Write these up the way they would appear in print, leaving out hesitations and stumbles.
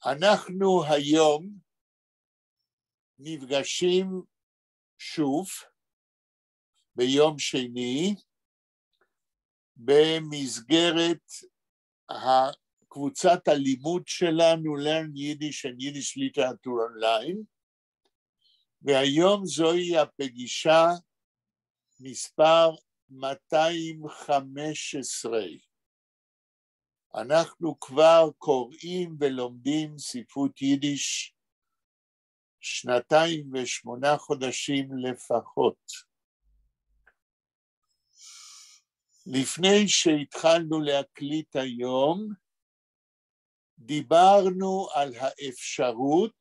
אנחנו היום נפגשים שוב ביום שני במסגרת קבוצת הלימוד שלנו Learn Yiddish and Yiddish Literature Online, והיום זוהי הפגישה מספר 215. אנחנו כבר קוראים ולומדים ספרות יידיש 2 ו8 חודשים לפחות. לפני שהתחלנו להקליט היום, דיברנו על האפשרות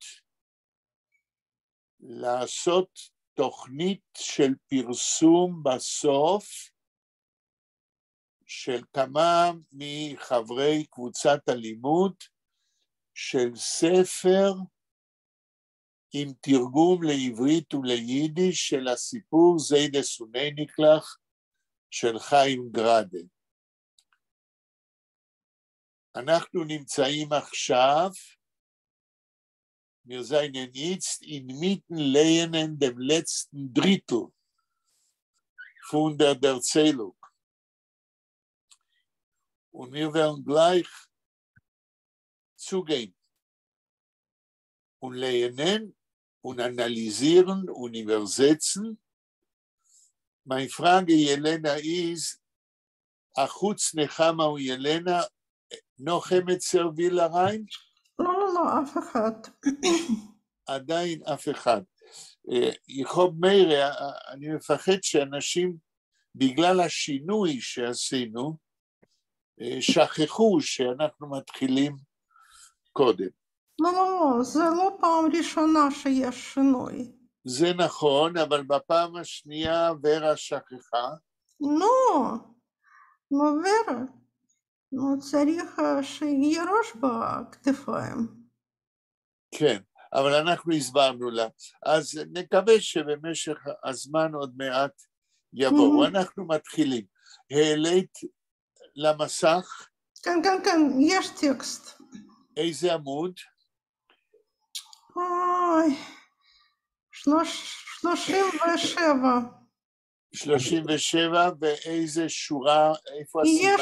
לעשות תוכנית של פרסום בסוף של כמה מחברי קבוצת הלימוד של ספר עם תרגום לעברית וליידיש של הסיפור זיידה סונניקלח של חיים גראדה. אנחנו נמצאים עכשיו, wir seien jetzt inmitten lehnen dem letzten Drittel von der Erzählung. Und wir werden gleich zugehen und lernen und analysieren und übersetzen. Meine Frage, Jelena, ist, החוץ נחמה וילנה, noch אמצר וילה ריין? לא, אף אחד. עדיין אף אחד. יחוב מאירה, אני מפחד שאנשים, בגלל השינוי שעשינו, שכחו שאנחנו מתחילים קודם. לא, זה לא פעם ראשונה שיש שינוי. זה נכון, אבל בפעם השנייה ורה שכחה. לא, ורה. צריך שיהיה ראש בכתפיים. כן, אבל אנחנו הסברנו לה. אז נקווה שבמשך הזמן עוד מעט יבואו. אנחנו מתחילים. העלית למסך? כן, יש טקסט. איזה עמוד? 37. 37, ואיזה שורה, איפה הסימן?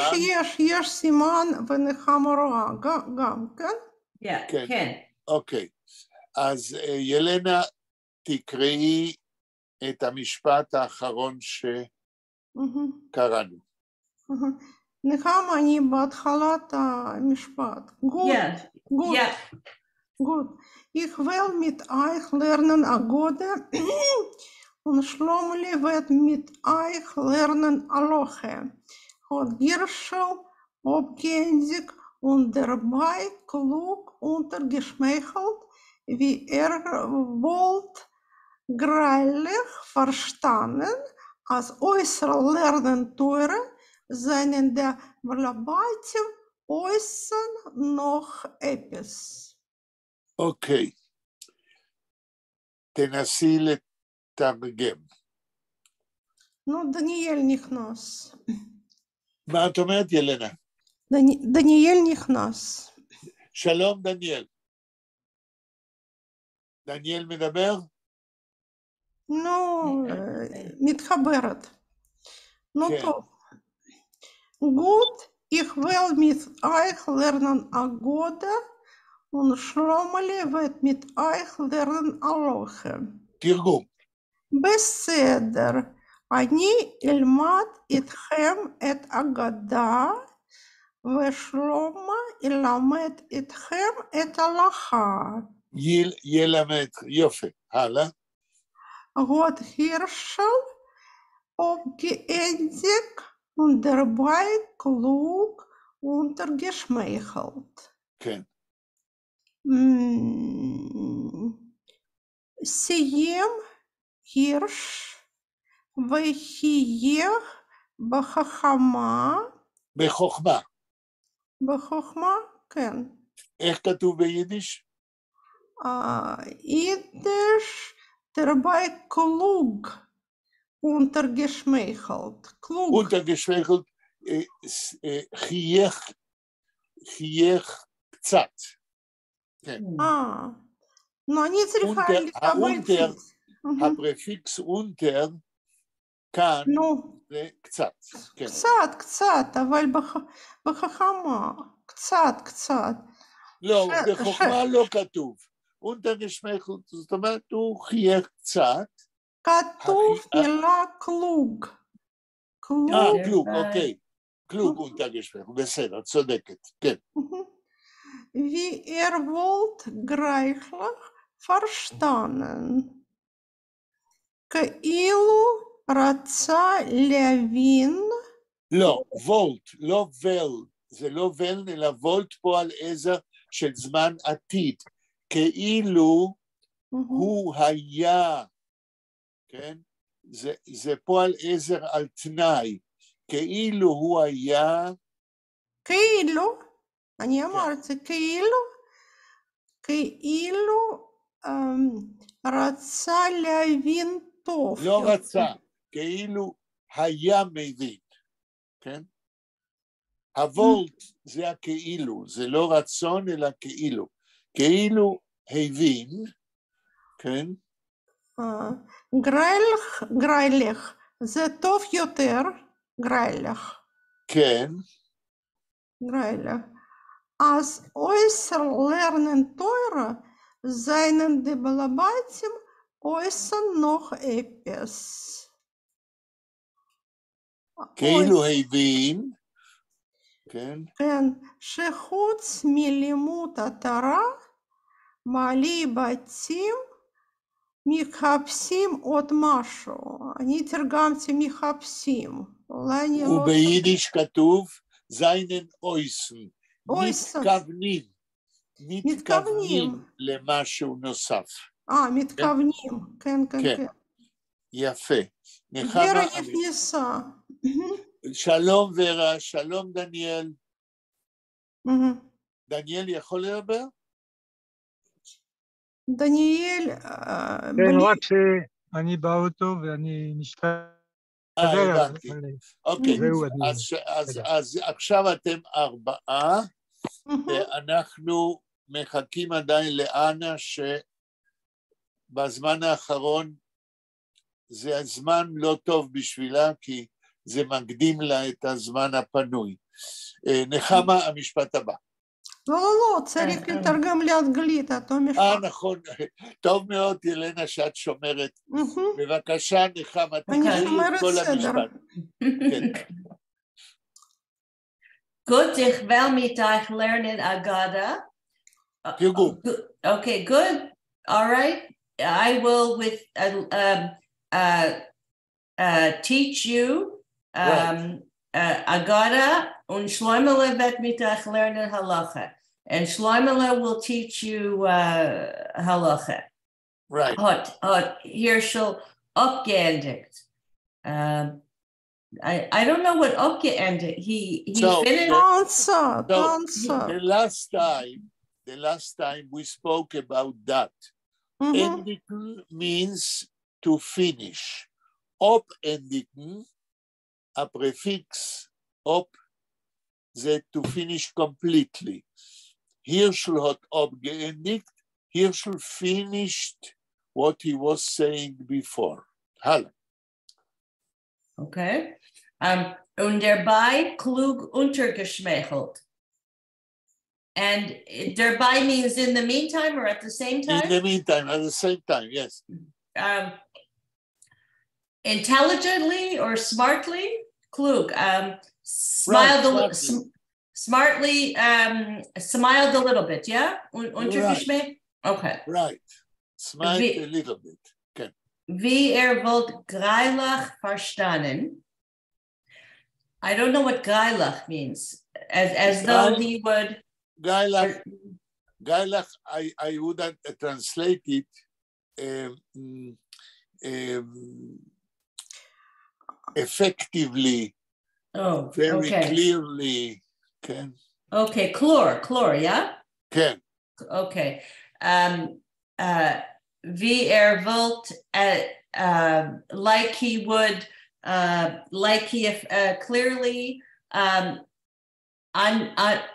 יש סימן ונחמה רואה, גם, כן? כן. אוקיי. אז ילנה, תקראי את המשפט האחרון שקראנו. נחמה, אני בהתחלת המשפט. Gut. Ich will mit euch lernen Agode und Schlomli wird mit euch lernen Aloche. Hat Girschel abgehändigt und dabei klug untergeschmeichelt, wie wollt greilich verstanden, als äußere Lernentüre seien der Verlabaitim äußern noch etwas. אוקיי, תנסי לתרגם. דניאל נכנס. מה את אומרת, ילנה? דניאל נכנס. שלום, דניאל. דניאל מדבר? מתחברת. טוב. Gut, ich will mit euch lernen Agode und Schlomli wird mit euch lernen Aloche. תרגום. בסדר, אני אלמד איתכם את אגדה, ושלמה ילמד איתכם את הלכה. ילמד, יופי, הלאה. Hat Hirschel abgeendigt und dabei klug untergeschmeichelt. כן. סיים הירש וחייך בחכמה. בחוכמה, כן. איך כתוב ביידיש? יידיש dabei klug untergeschmeichelt. klug. untergeschmeichelt, חייך קצת. כן. Но אני צריכה לקבל פיקס. הפרפיקס אונטר, כאן נו, זה קצת. כן. קצת, אבל בחכמה. קצת. לא, בחוכמה לא כתוב. אונטר גשמייכלט, זאת אומרת, הוא חייך קצת. כתוב מילה קלוג. קלוג, אוקיי. קלוג אונטר גשמייכלט, בסדר, צודקת, כן. Wie wollt gleichlich verstanden. כאילו רצה להבין. לא, וולט, לא ול, זה לא ול, אלא וולט פועל עזר של זמן עתיד, כאילו הוא היה, כן? זה פועל עזר על תנאי, כאילו הוא היה... כאילו, אני אמרתי, כאילו רצה להבין טוב. לא רצה, כאילו היה מבין, כן? הוולט זה הכאילו, זה לא רצון אלא כאילו. כאילו הבין, כן? גריילך, זה טוב יותר, גריילך. כן. גריילך. אז אויסר לרנן טוירה, זיינן די בלבייטים, אויסר נוח אפס. כאילו הבין, כן? כן, שחוץ מלימוד התורה, מעלי בתים, מחפשים עוד משהו. אני תרגמתי מחפשים. אולי אני לא... וביידיש כתוב זיינן אויסן. מתכוונים למשהו נוסף. מתכוונים, כן. יפה. ורה נכנסה. שלום ורה, שלום דניאל. דניאל יכול לדבר? דניאל... כן, רק שאני באוטו ואני משתדל. הבנתי. אוקיי, אז עכשיו אתם 4, ואנחנו מחכים עדיין לאנה, שבזמן האחרון זה הזמן לא טוב בשבילה, כי זה מקדים לה את הזמן הפנוי. נחמה, המשפט הבא. לא, צריך לתרגם לאנגלית, אותו משפט. נכון, טוב מאוד, ילנה, שאת שומרת. בבקשה, נחמה, תקראי את כל המשפט. Gut, ich will mit euch lernen Agada. תרגום. Okay, good. All right. I will teach you Agada, und Shloimele wird mit euch lernen Halacha. And Shloimele will teach you Halacha. Right. Hier shall abgeendigt. I don't know what abgeendigt. He finished. The last time we spoke about that. Endigen means to finish. Endigen, a prefix op, that to finish completely. Hirschel hat abgeendigt. Hirschel finished what he was saying before. Hallo. Okay. Und dabei klug untergeschmeichelt. And thereby means in the meantime or at the same time? In the meantime, at the same time, yes. Intelligently or smartly? Klug. Smartly, smiled a little bit, yeah? Right. Okay. Right. Smiled a little bit. Okay. Wie wollt greilach verstanden. I don't know what greilach means. As though he would... Greilach, I wouldn't translate it effectively, very clearly. Can. Okay, chlor, yeah? Can. Okay. Wie wilt, like he would, like he clearly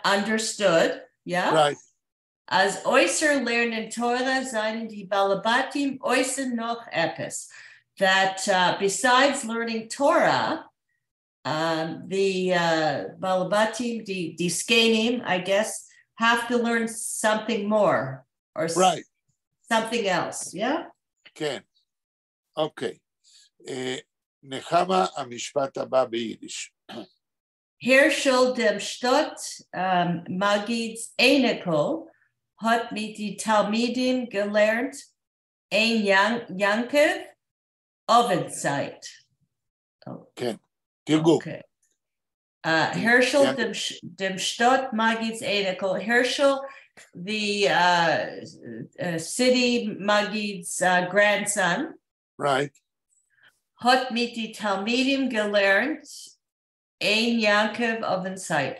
understood, yeah? Right. As Oyser lernen Torah seien die Balabatim Oyser noch etwas. That besides learning Torah, the Balabatim, the Skenim, I guess, have to learn something more or something else, yeah? כן, אוקיי. נחמה, המשפט הבא ביידיש. Herschel dem Stott Magid's Enekel hat mit die Talmidim gelernt ein Yankov Ovenzeit. כן, תרגום. Okay. Herschel dem Stott Magid's Enekel. Herschel, the city Magid's grandson. Right. Hat mit die Talmidim gelernt ein Yankov Ovenzeit.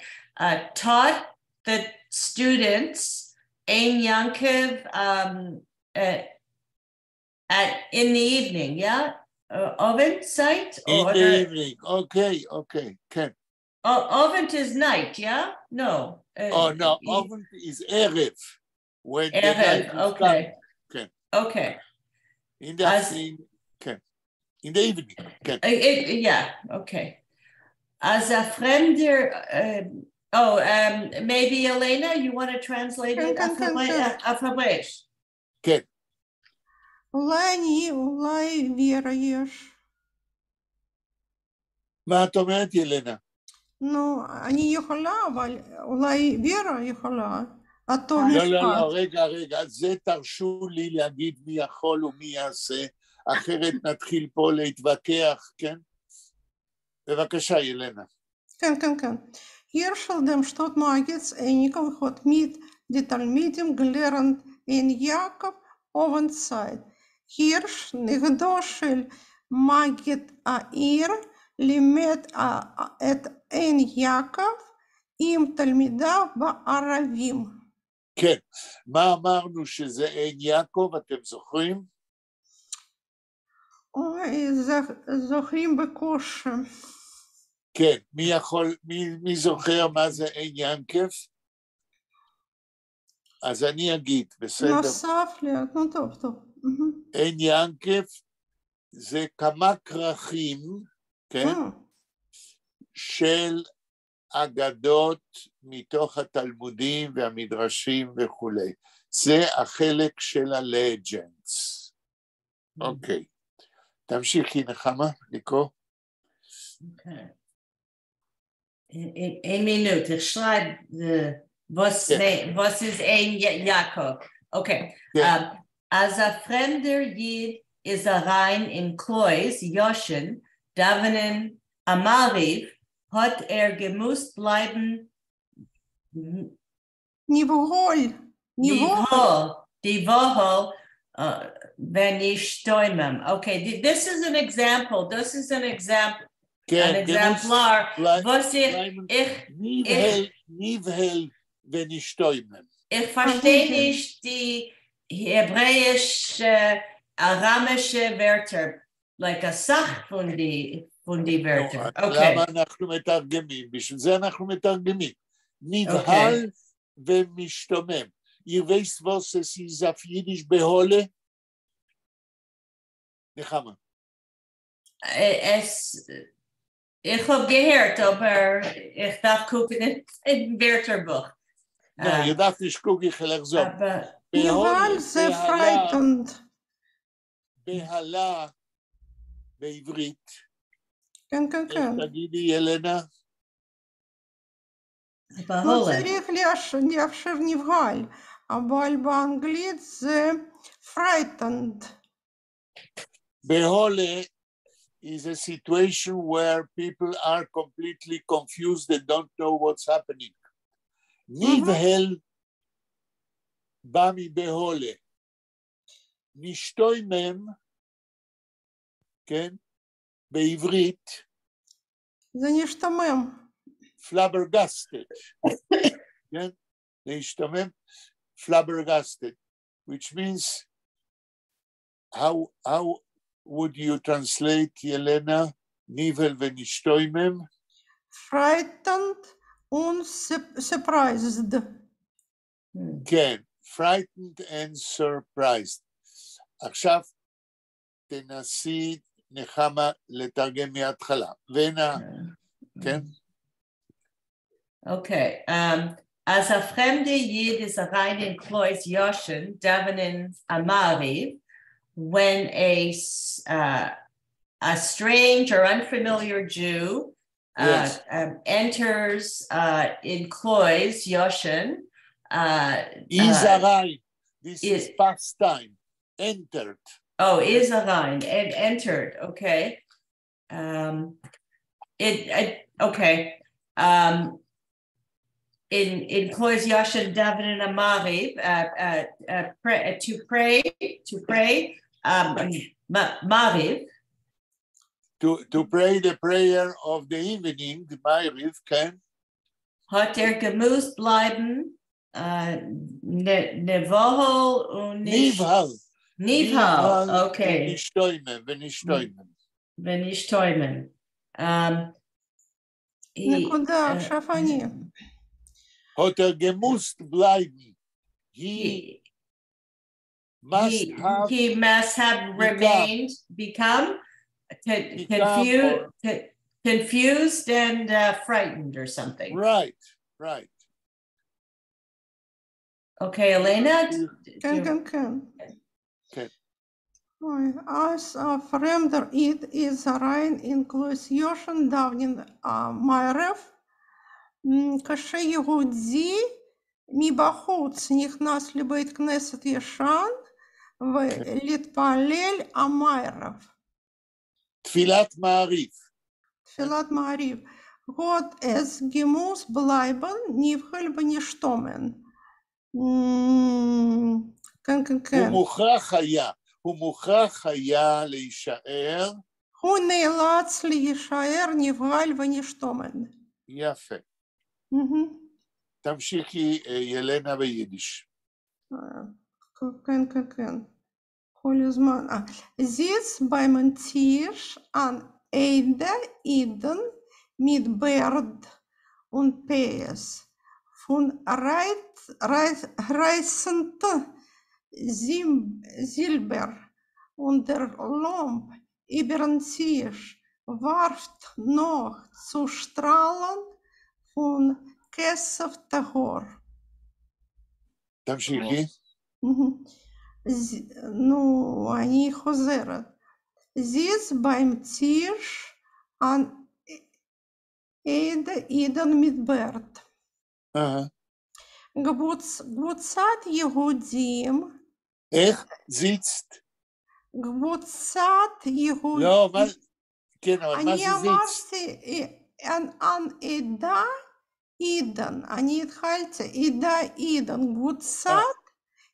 Taught the students ein Yankov in the evening, yeah? Ovenzeit? In the evening, okay, כן. Ovent is night, yeah? No. No, Ovent is Erev. When the night is okay. Okay. Okay. In the afternoon, okay. In the evening, okay. Yeah, okay. As a fremder, maybe Elena, you want to translate it? Afresh. כן. אולי וירה יש. מה את אומרת, ילנה? נו, אני יכולה, אבל אולי וירה יכולה. אותו משפט. לא, רגע, זה תרשו לי להגיד מי יכול ומי יעשה, אחרת נתחיל פה להתווכח, כן? בבקשה, ילנה. כן. Herschel dem Stott Magid's Enekel hat mit den Talmidim gelernt in Jakob Ovenzeit. Hirsch, נכדו של מגיד העיר, לימד את עין יעקב עם תלמידיו בערבים. כן, מה אמרנו שזה עין יעקב, אתם זוכרים? זוכרים בקושי. כן, מי זוכר מה זה עין יעקב? אז אני אגיד, בסדר? נוסף לי, טוב. עין יעקב זה כמה כרכים, כן? של אגדות מתוך התלמודים והמדרשים וכולי. זה החלק של הלג'נדס. אוקיי. תמשיכי, נחמה, לקרוא. Okay. Een minuut, ik schrijf was is een Jacob. Okay. Als een vreemder Jid is rein in Klois, Joshen, davenen Amariv, hat gemusst bleiben Nivol, wenn ich stäumen. Okay, this is an example. כן, an exemplar. Was נבהל ונשתוימם. Ich verstehe nicht die hebräische, aramische Wörter, like a Sach von die Wörter. Okay. למה אנחנו מתרגמים? בשביל זה אנחנו מתרגמים. נבהל ומשתומם. Ihr wisst, was es ist auf Yiddish behole? Nechama. Ich habe gehört, aber ich darf gucken in Wörterbuch. No, je darf nicht gucken, ich will exo. נבהל זה פרייטנד. בהלה בעברית. כן. תגידי, ילנה. לא צריך לאפשר נבהל, אבל באנגלית זה frightened. בהולה is a situation where people are completely confused and don't know what's happening. נבהל בא מבהולה. נשתוימם, כן? בעברית. זה נשתמם. flabbergasted, כן? להשתמם, flabbergasted, which means, how would you translate, Yelena, nivel ונשתוימם? Frightened and surprised. כן, frightened and surprised. עכשיו תנסי נחמה לתרגם מההתחלה. כן? Okay. As a fremde Yid is a rein in Klois Yoshin, Davinin Amari, when a strange or unfamiliar Jew Yes. enters in Klois Yoshin, is a rein. This is past time. Entered. Oh, is a rein and entered. Okay. Okay. In Klois Yoshin David and Amari to pray Mariv. To pray the prayer of the evening, the Mariv, can. Hat gemusst bleiben Nevohol und Nivhal. Okay. Venishtoimen. נקודה, עכשיו אני. Hat gemusst bleiben. He must have remained, become confused and frightened or something. Right. Okay, Elena? כן. Als een vreemder is rein in Klois Yoshin Davnin Ma'arev, כשיהודי מבחוץ נכנס לבית כנסת ישן ולהתפלל המערב. תפילת מעריב. Gott es gemuss bleiben, nivhel benishtomen. כן. הוא מוכרח היה להישאר. הוא נאלץ להישאר נבהל ונשתומן. יפה. תמשיכי ילנה ביידיש. כן. כל הזמן. Sitz beim Tisch an Ede Eden mit Berd und Pees von reißend Silber und der Lamp über den Tisch warft noch zu Strahlen von Kesef Tahor. תמשיכי. נו, אני חוזרת. Sitz beim Tisch an Eden mit Berd. קבוצת יהודים. איך? זיצט? קבוצת יהודים. לא, כן, אבל מה זה זיצט? אני אמרתי, עדה עידן. אני התחלתי, עדה עידן. קבוצת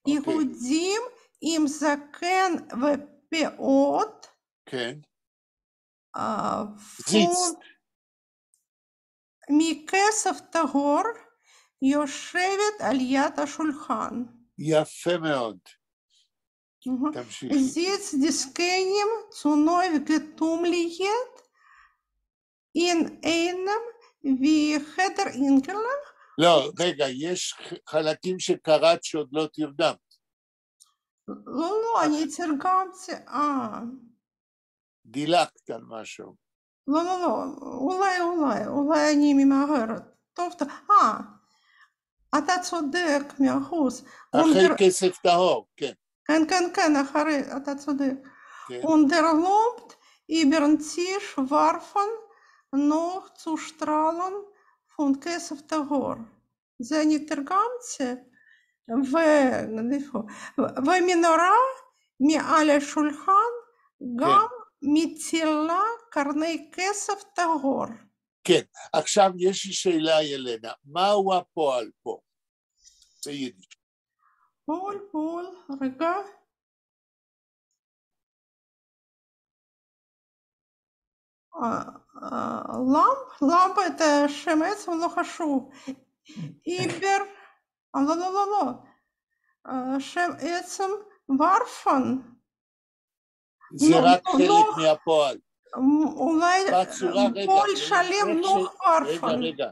יהודים עם זקן ופאות. כן. זיצט. מכסף טהור יושבת על יד השולחן. יפה מאוד. תמשיכי. Sitzt des Königs zu neu getummelt in einem wie חדר אינקלך? לא, רגע, יש חלקים שקראת שעוד לא תרדמת. לא, אני תרגמתי, דילגת על משהו. לא, אולי אני ממהרת. טוב, אתה צודק, 100%. אחרי כסף טהור, כן. כן, אחרי, אתה צודק. Und der Lamp über den Tisch warfen noch zu Strahlen von כסף טהור. זה אני תרגמתי. ומנורה מעל השולחן גם מצילה קרני כסף טהור. כן, עכשיו יש לי שאלה, ילנה, מהו הפועל פה? ביידיש. פועל, רגע. למפ את שם עצם לא חשוב. עיבר, לא. שם עצם ורפן. זה רק חלק מהפועל. אולי פועל שלם לא ורפן. רגע.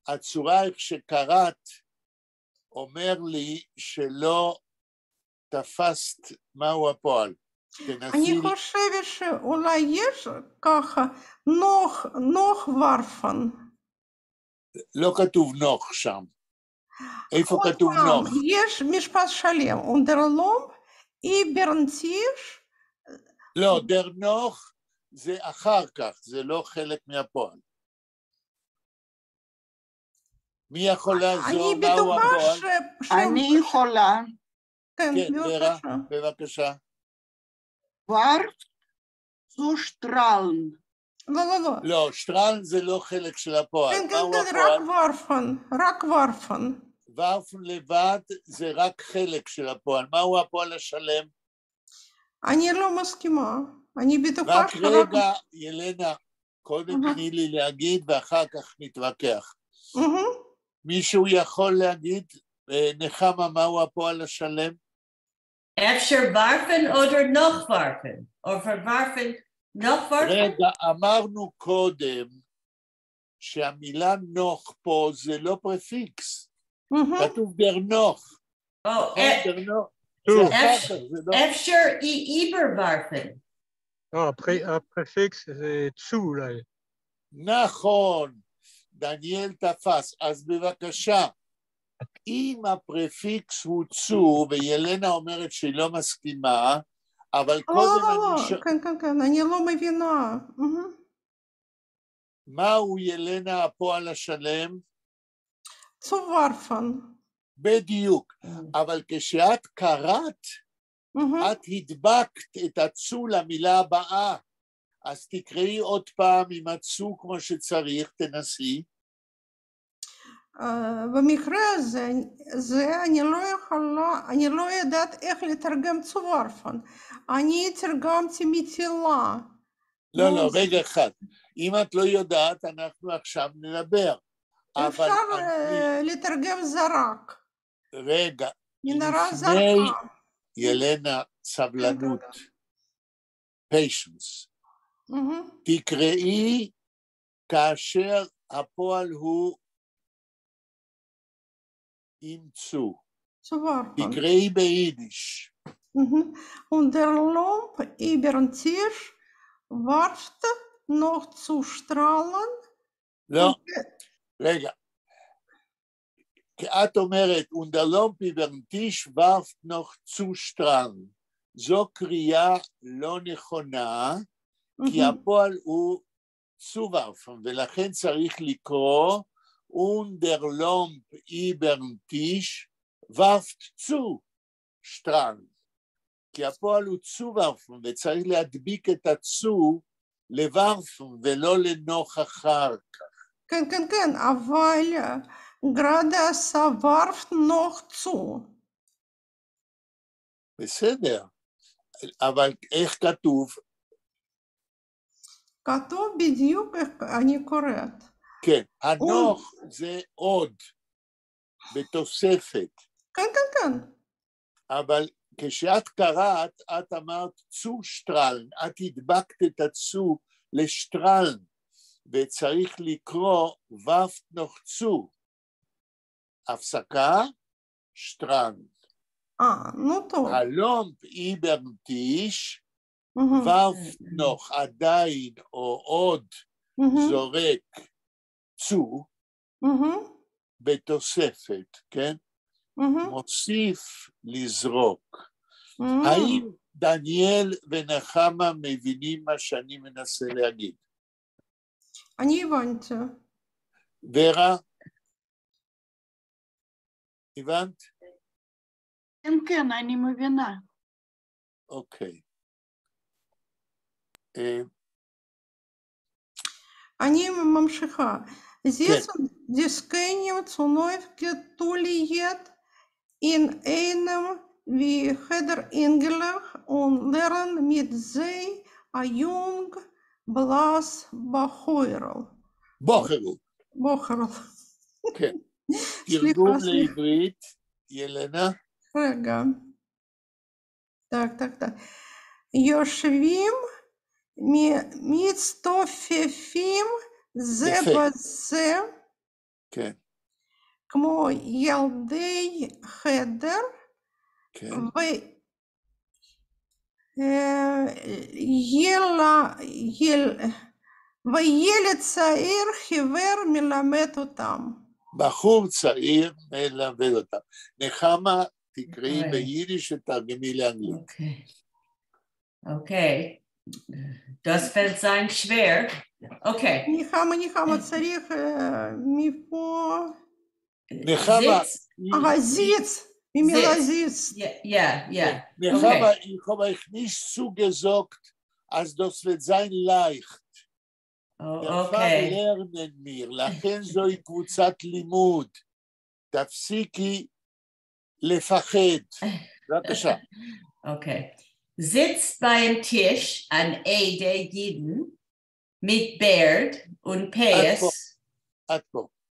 הצורה איך שקראת אומר לי שלא תפסת מהו הפועל. אני חושבת שאולי יש ככה נוח ורפן. לא כתוב נוח שם. איפה כתוב נוח? יש משפט שלם. אונדרלום איברנטיש. לא, דר נוח זה אחר כך, זה לא חלק מהפועל. מי יכול לעזור? מהו הפועל? אני יכולה. כן, לרה, בבקשה. ורף צו שטרלן. לא. לא, שטרלן זה לא חלק של הפועל. כן, רק ורפן. ורפן לבד זה רק חלק של הפועל. מהו הפועל השלם? אני לא מסכימה. אני בטוחה רק רגע, ילנה, קודם תני לי להגיד ואחר כך נתווכח. מישהו יכול להגיד, נחמה, מהו הפועל השלם? אפשר ורפן או דר נוח ורפן? או ורפן נוח ורפן? רגע, אמרנו קודם שהמילה נוח פה זה לא פרפיקס. כתוב דר נוח. דר נוח. אפשר איבר ורפן. הפרפיקס זה צו אולי. נכון, דניאל תפס. אז בבקשה, אם הפרפיקס הוא צו, וילנה אומרת שהיא לא מסכימה, אבל קודם אני... כן, אני לא מבינה. מהו ילנה הפועל השלם? צו ורפן. בדיוק, אבל כשאת קראת, את הדבקת את הצו למילה הבאה, אז תקראי עוד פעם עם הצו כמו שצריך, תנסי. במקרה הזה אני לא יודעת איך לתרגם צו ורפן. אני תרגמתי מטילה. לא, רגע אחד. אם את לא יודעת, אנחנו עכשיו נדבר. אפשר לתרגם זרק. רגע, מנהרה לפני זרקה. ילנה, סבלנות. patience. תקראי כאשר הפועל הוא עם צו. תקראי ביידיש. Und der Lump über Tisch warft noch zu strahlen. לא, רגע. כי את אומרת, und der Lump über Tisch warft noch zu strahlen. זו קריאה לא נכונה, כי הפועל הוא צו ורפן, ולכן צריך לקרוא, und der Lump über Tisch warft zu strahlen. כי הפועל הוא צו ורפן, וצריך להדביק את הצו לוורפן, ולא לנוח אחר כך. כן, אבל גרדה עשה ורפט נוח צו. בסדר, אבל איך כתוב? כתוב בדיוק איך אני קוראת. כן, הנוח זה עוד, בתוספת. כן. אבל כשאת קראת, את אמרת צו שטרלן, את הדבקת את הצו לשטרלן, וצריך לקרוא ופט נוח צו. הפסקה, שטרלן. נו טוב. הלומפ איברנטיש, ופט נוח עדיין או עוד זורק צו, בתוספת, כן? מוסיף לזרוק. האם דניאל ונחמה מבינים מה שאני מנסה להגיד? אני הבנתי. ורה? הבנת? כן, אני מבינה. אוקיי. אני ממשיכה. Sitzen die Skenium zu neu getulliert in einem wie Heder Engelach und lernen mit sie a jung Blas Bachorl. Bachorl. כן. תרגום לעברית, ילנה. רגע. так. יושבים מצטופפים זה בזה, כן. כמו ילדי חדר, כן. וילד צעיר חיוור מלמד אותם. בחור צעיר מלמד אותם. נחמה, תקראי ביידיש ותרגמי לאנגלית. אוקיי. Das wird sein schwer. Okay. נחמה צריך מפה... נחמה. זיץ. ממילה זיץ. Ja. נחמה, ich habe euch nicht zugesagt, als das wird sein leicht. Okay. lernen wir, לכן זוהי קבוצת לימוד. תפסיקי לפחד. בבקשה. Okay. Sitzt beim Tisch an der Jiden mit Bärd und Päs.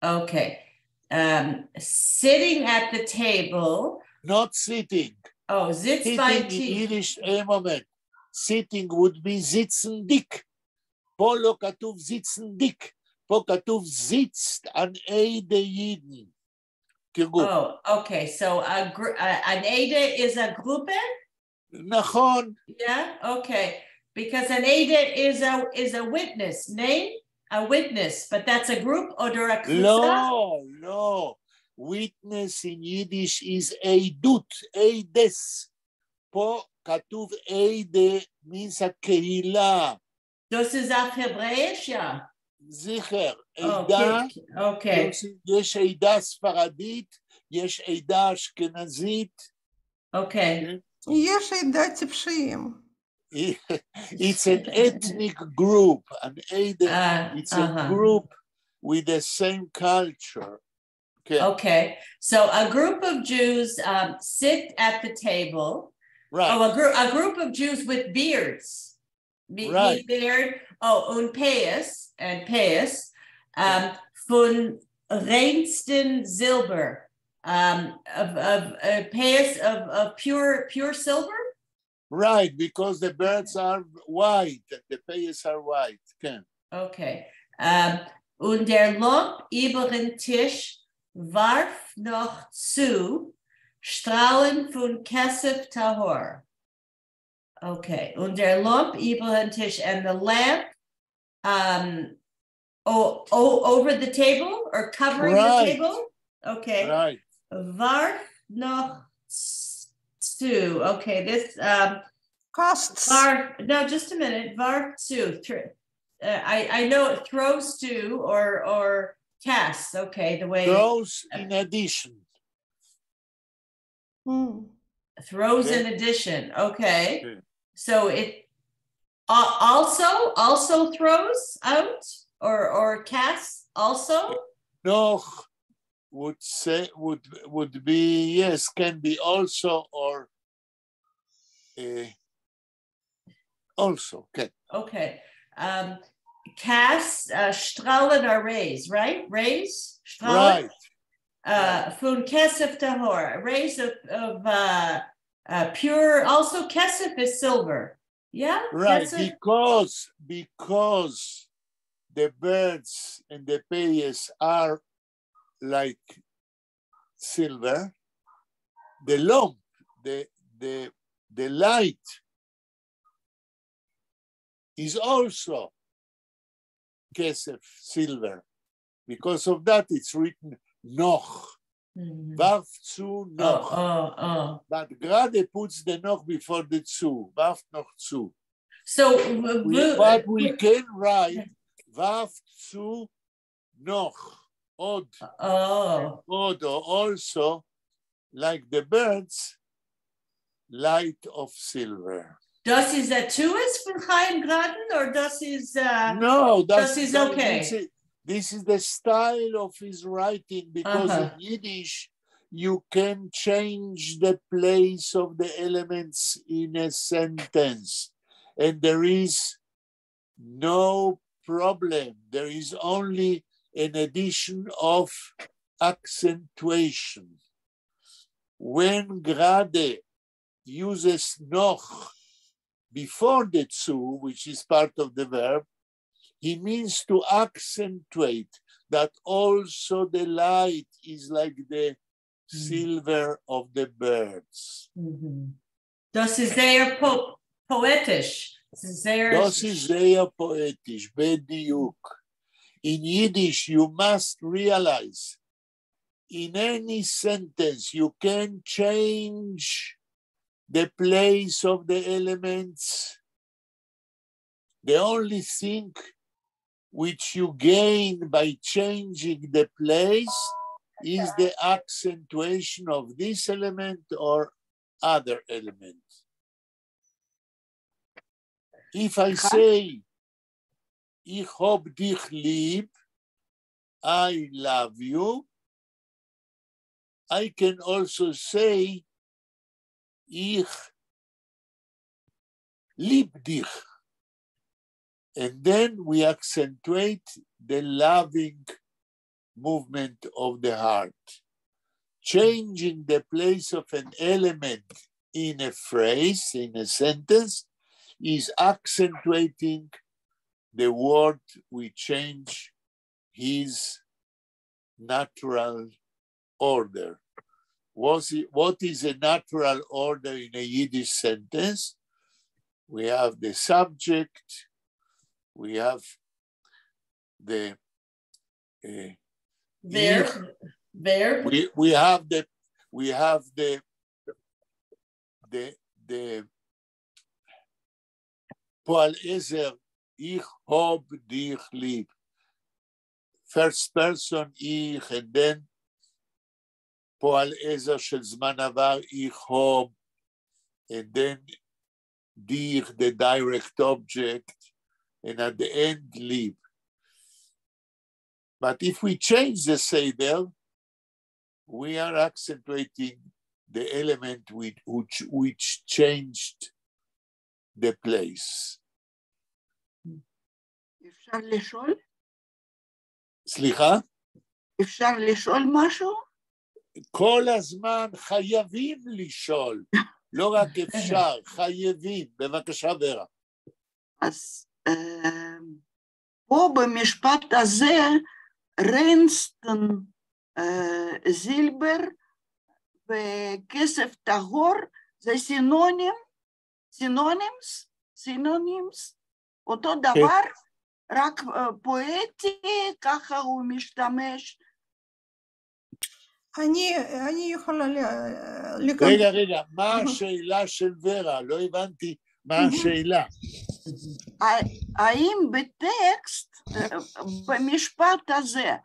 Okay. Sitting at the table. Not sitting. Oh, sitzt beim Tisch. Yiddish, moment. Sitting would be sitzen dick. פה לא כתוב sitzen dick. פה כתוב sitzt an der Jiden. תרגום. Oh, okay. So an Ada is a Gruppe? נכון. Yeah, okay. Because an Ada is a witness, name? A witness, but that's a group or a קבוצה? No. Witness in Yiddish is עדות, עדס. פה כתוב עדה means הקהילה. Das ist auf Hebräisch, ja. זכר, עדה. Okay. יש עדה ספרדית, יש עדה אשכנזית. Okay. יש עדה טיפשיים. It's an ethnic group, it's a group with the same culture. Okay, so a group of Jews sit at the table. Right. Oh, a group of Jews with beards. Right. Beard. Oh, und Päs von reinsten Silber. Of Päs of pure silver. Right, because the birds are white, the payas are white. Okay. Und der Lob über den Tisch warf noch zu Strahlen von Kesef Tahor. Okay. Und der Lob über den Tisch and the lamp over the table or covering the table. Okay. Right. Warf noch zu. Okay, this Casts. No, just a minute. Varf to. I know it throws to or casts. Okay, the way throws in addition. Throws in addition. Okay, so it also throws out or casts also. Noch would be yes, can be also or also. Okay. Cast strahlen or rays, right? Rays, strahlen. Right. Von kesef tahor, rays of pure. Also, kesef is silver. Yeah. Right. Because the birds and the payas are like silver. The lump, the light is also kesef, silver. Because of that, it's written noch. Warf zu noch. But Grade puts the noch before the zu. Warf noch zu. So, but we can write warf zu noch. Od. Od, or also, like the birds, light of silver. Das ist a Tuis von Chaim Graden, or das ist no, das ist okay. This is the style of his writing, because in Yiddish you can change the place of the elements in a sentence, and there is no problem. There is only an addition of accentuation. When Grade uses noch before the zu, which is part of the verb, he means to accentuate, that also the light is like the silver of the birds. Das ist sehr poetisch. Das ist sehr poetisch, בדיוק. In Yiddish, you must realize, in any sentence, you can change the place of the elements. The only thing which you gain by changing the place is the accentuation of this element or other element. If I say, ich hab dich lieb, I love you, I can also say, ich lieb dich. And then we accentuate the loving movement of the heart. Changing the place of an element in a phrase, in a sentence, is accentuating the word we change his natural order. What is a natural order in a Yiddish sentence? We have the subject, we have the verb. We have the פועל עזר, ich hab dich lieb. First person, ich, and then פועל עזר של זמן עבר, ich hab, and then dich, the direct object, and at the end, lieb. But if we change the seder, we are accentuating the element which changed the place. אפשר לשאול? סליחה? אפשר לשאול משהו? כל הזמן חייבים לשאול, לא רק אפשר, חייבים. בבקשה, ורה. אז פה במשפט הזה, רנסטון, זילבר וכסף טהור, זה סינונימס, אותו דבר, רק פואטי, ככה הוא משתמש. אני יכולה רגע, מה השאלה של ורה? לא הבנתי מה השאלה. האם בטקסט, במשפט הזה,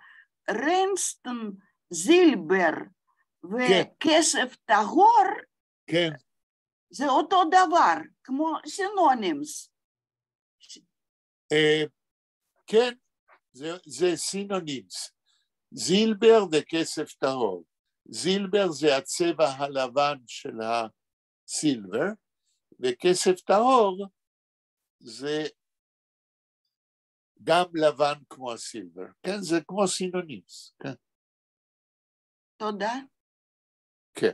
רנסטון, זילבר וכסף טהור, כן. זה אותו דבר, כמו סינונימס. כן, זה סינונימס. זילבר וכסף טהור. זילבר זה הצבע הלבן של הסילבר, וכסף טהור זה גם לבן כמו הסילבר. כן, זה כמו סינונימס. כן. תודה. כן.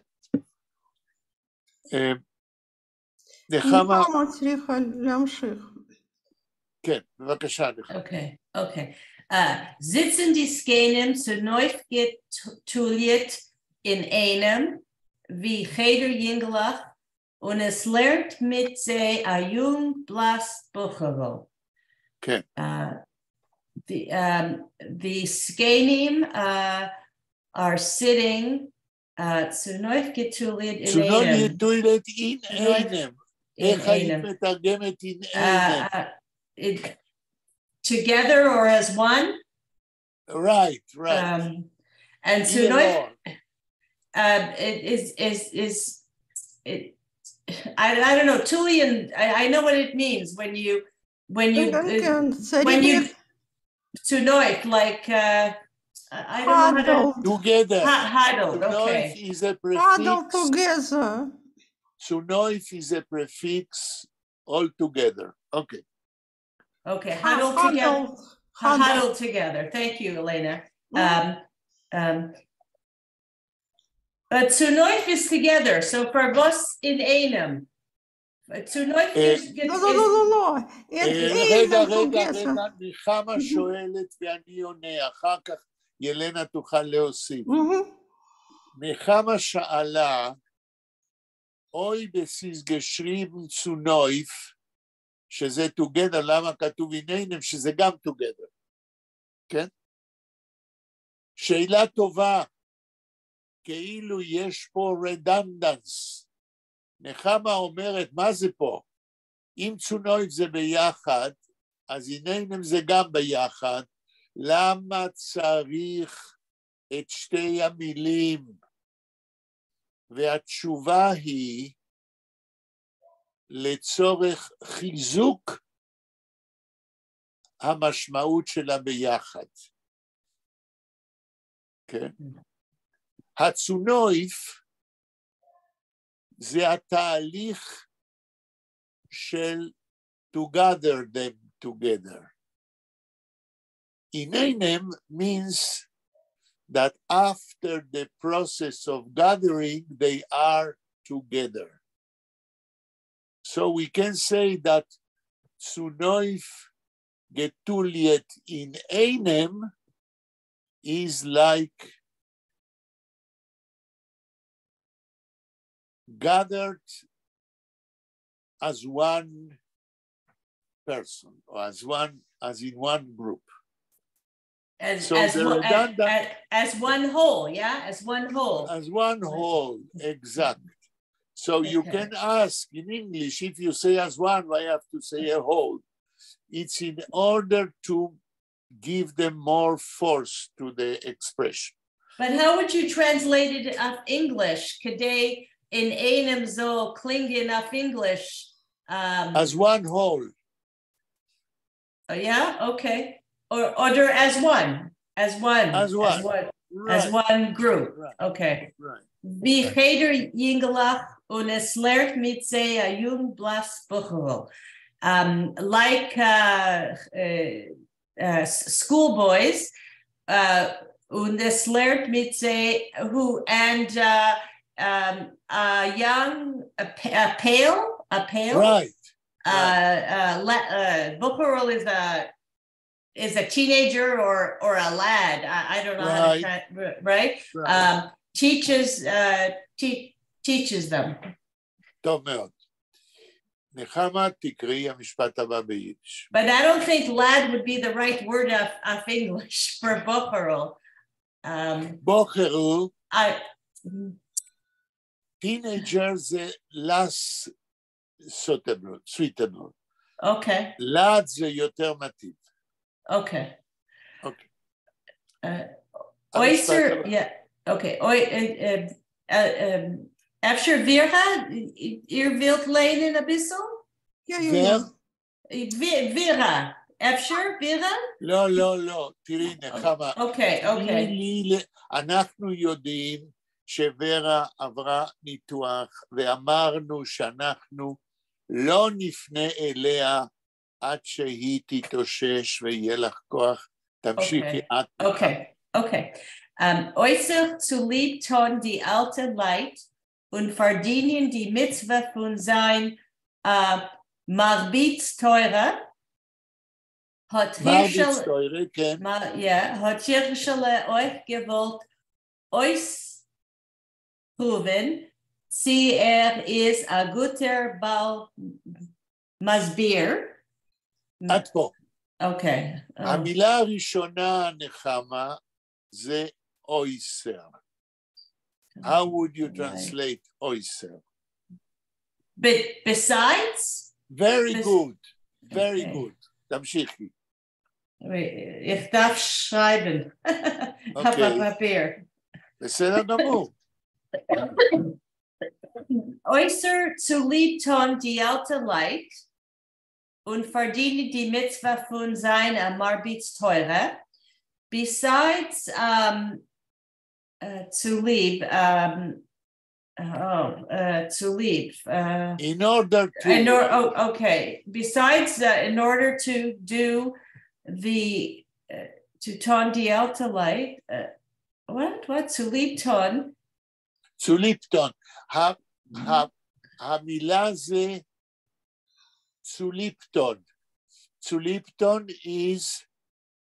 נחמה צריכה להמשיך. כן, בבקשה. Okay. Sitzen die Skenen zu neuf getuliert in einem, wie Cheder Jingelach, und es lernt mit sie a jung blas Buchero. Okay. The Skenim are sitting zu neuf getuliert in einem. zu neuf getuliert in einem. איך היית מתרגמת in einem? Together or as one? Right. And to know I don't know, Tulian, I know what it means when you to know it, like I don't know how to together. Huddled, okay. Is a prefix. Huddled together. To know is a prefix all together. Okay. Okay, huddled together. Huddled together. Thank you, Elena. But zu neuf is together. So for us in einem, Zu Neuf לא. רגע, נחמה שואלת ואני עונה, אחר כך ילנה תוכל להוסיף. נחמה שאלה, אוי בסיס geschrieben zu Neuf, שזה together, למה כתוב אינם, שזה גם together, כן? שאלה טובה, כאילו יש פה redundance. נחמה אומרת, מה זה פה? אם zu Neuf זה ביחד, אז אינם זה גם ביחד, למה צריך את שתי המילים? והתשובה היא לצורך חיזוק המשמעות שלה ביחד. כן? הצונויף זה התהליך של to gather them together. Inainem means that after the process of gathering, they are together. So we can say that zu Neuf getuliet in einem is like gathered as one person, or as in one group. As one whole, yeah? As one whole. As one whole, exact. So you can ask in English, if you say as one, I have to say a whole. It's in order to give them more force to the expression. But how would you translate it of English? K'day in einem so klingen of English? As one whole. Yeah, okay. Or as one. Right. As one group. Right. Okay. Right. Wie cheder jingelach und es lehrt mit sei a jung blas buchel. Like schoolboys, und es lehrt mit sei who and a young a pale. Right. Buchel is a teenager or a lad. I don't know how to right? Teaches them. טוב מאוד. נחמה, תקראי המשפט הבא ביידיש. But I don't think lad would be the right word of English for Bocherl. Bocherl, teenager זה less suitable. Okay. lad זה יותר מתאים. Okay. Okay. Oyster, yeah. Okay. Efter Virga, wilt lenen een bissel? Ja. Virga. Efter Virga? לא. תראי, נחמה. אוקיי. אנחנו יודעים שוורה עברה ניתוח, ואמרנו שאנחנו לא נפנה אליה עד שהיא תתאושש ויהיה לך כוח. תמשיכי את. Okay. Äußert zu lieb ton die alte Leid und verdienen die Mitzvah von sein Marbitz teure. Hat Hirschel euch gewollt ausproben, sie ist a guter Bal Masbir. עד פה. אוקיי. המילה הראשונה, נחמה, זה oyster. How would you translate oyster? Besides? Very good. תמשיכי. Ich darf schreiben. Auf Papier. בסדר גמור. Oyster zu liebton die alte Leid und verdiene die Mitzvah von seiner Marbitz teure. Besides to leave, in order to. Okay. Besides, in order to do the to ton die alte Leid. What? To leave ton. To leave ton. המילה זה Zulipton. Zulipton is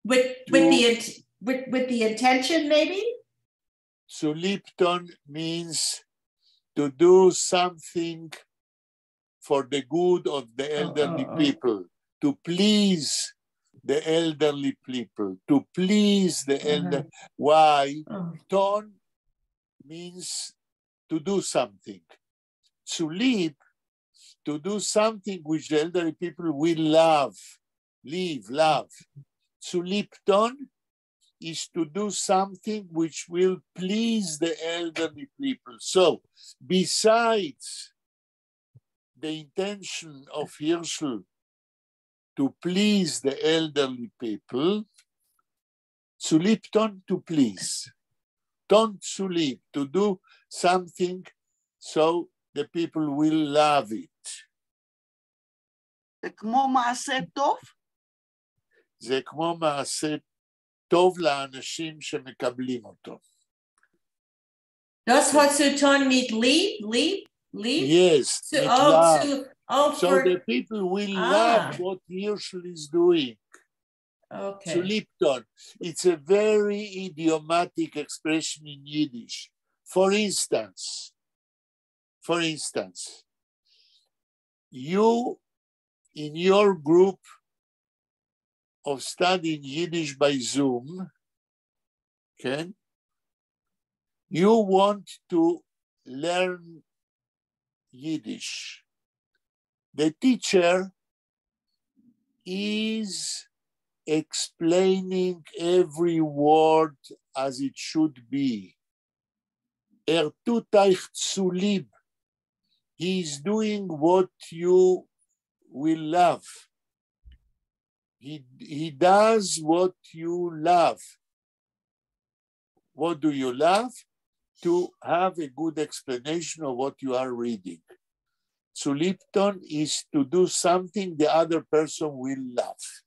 with the intention, maybe? Zulipton means to do something for the good of the elderly people, to please the elderly people, to please the elder. Why? Ton means to do something. Zulip, to do something which the elderly people will love. Zulipton is to do something which will please the elderly people. So, besides the intention of Hirschl to please the elderly people, Zulipton, to please. Ton Zulip, to do something so the people will love it. זה כמו מעשה טוב? זה כמו מעשה טוב לאנשים שמקבלים אותו. Das hat zu tun mit lieb? Yes, So, with love. So for the people will love what Hirschl is doing. okay. Zulipton. It's a very idiomatic expression in Yiddish. For instance, you in your group of studying Yiddish by Zoom, okay, you want to learn Yiddish. The teacher is explaining every word as it should be. Tut euch zu lieb. He is doing what you will love. He does what you love. What do you love? To have a good explanation of what you are reading. Zulipton is to do something the other person will love.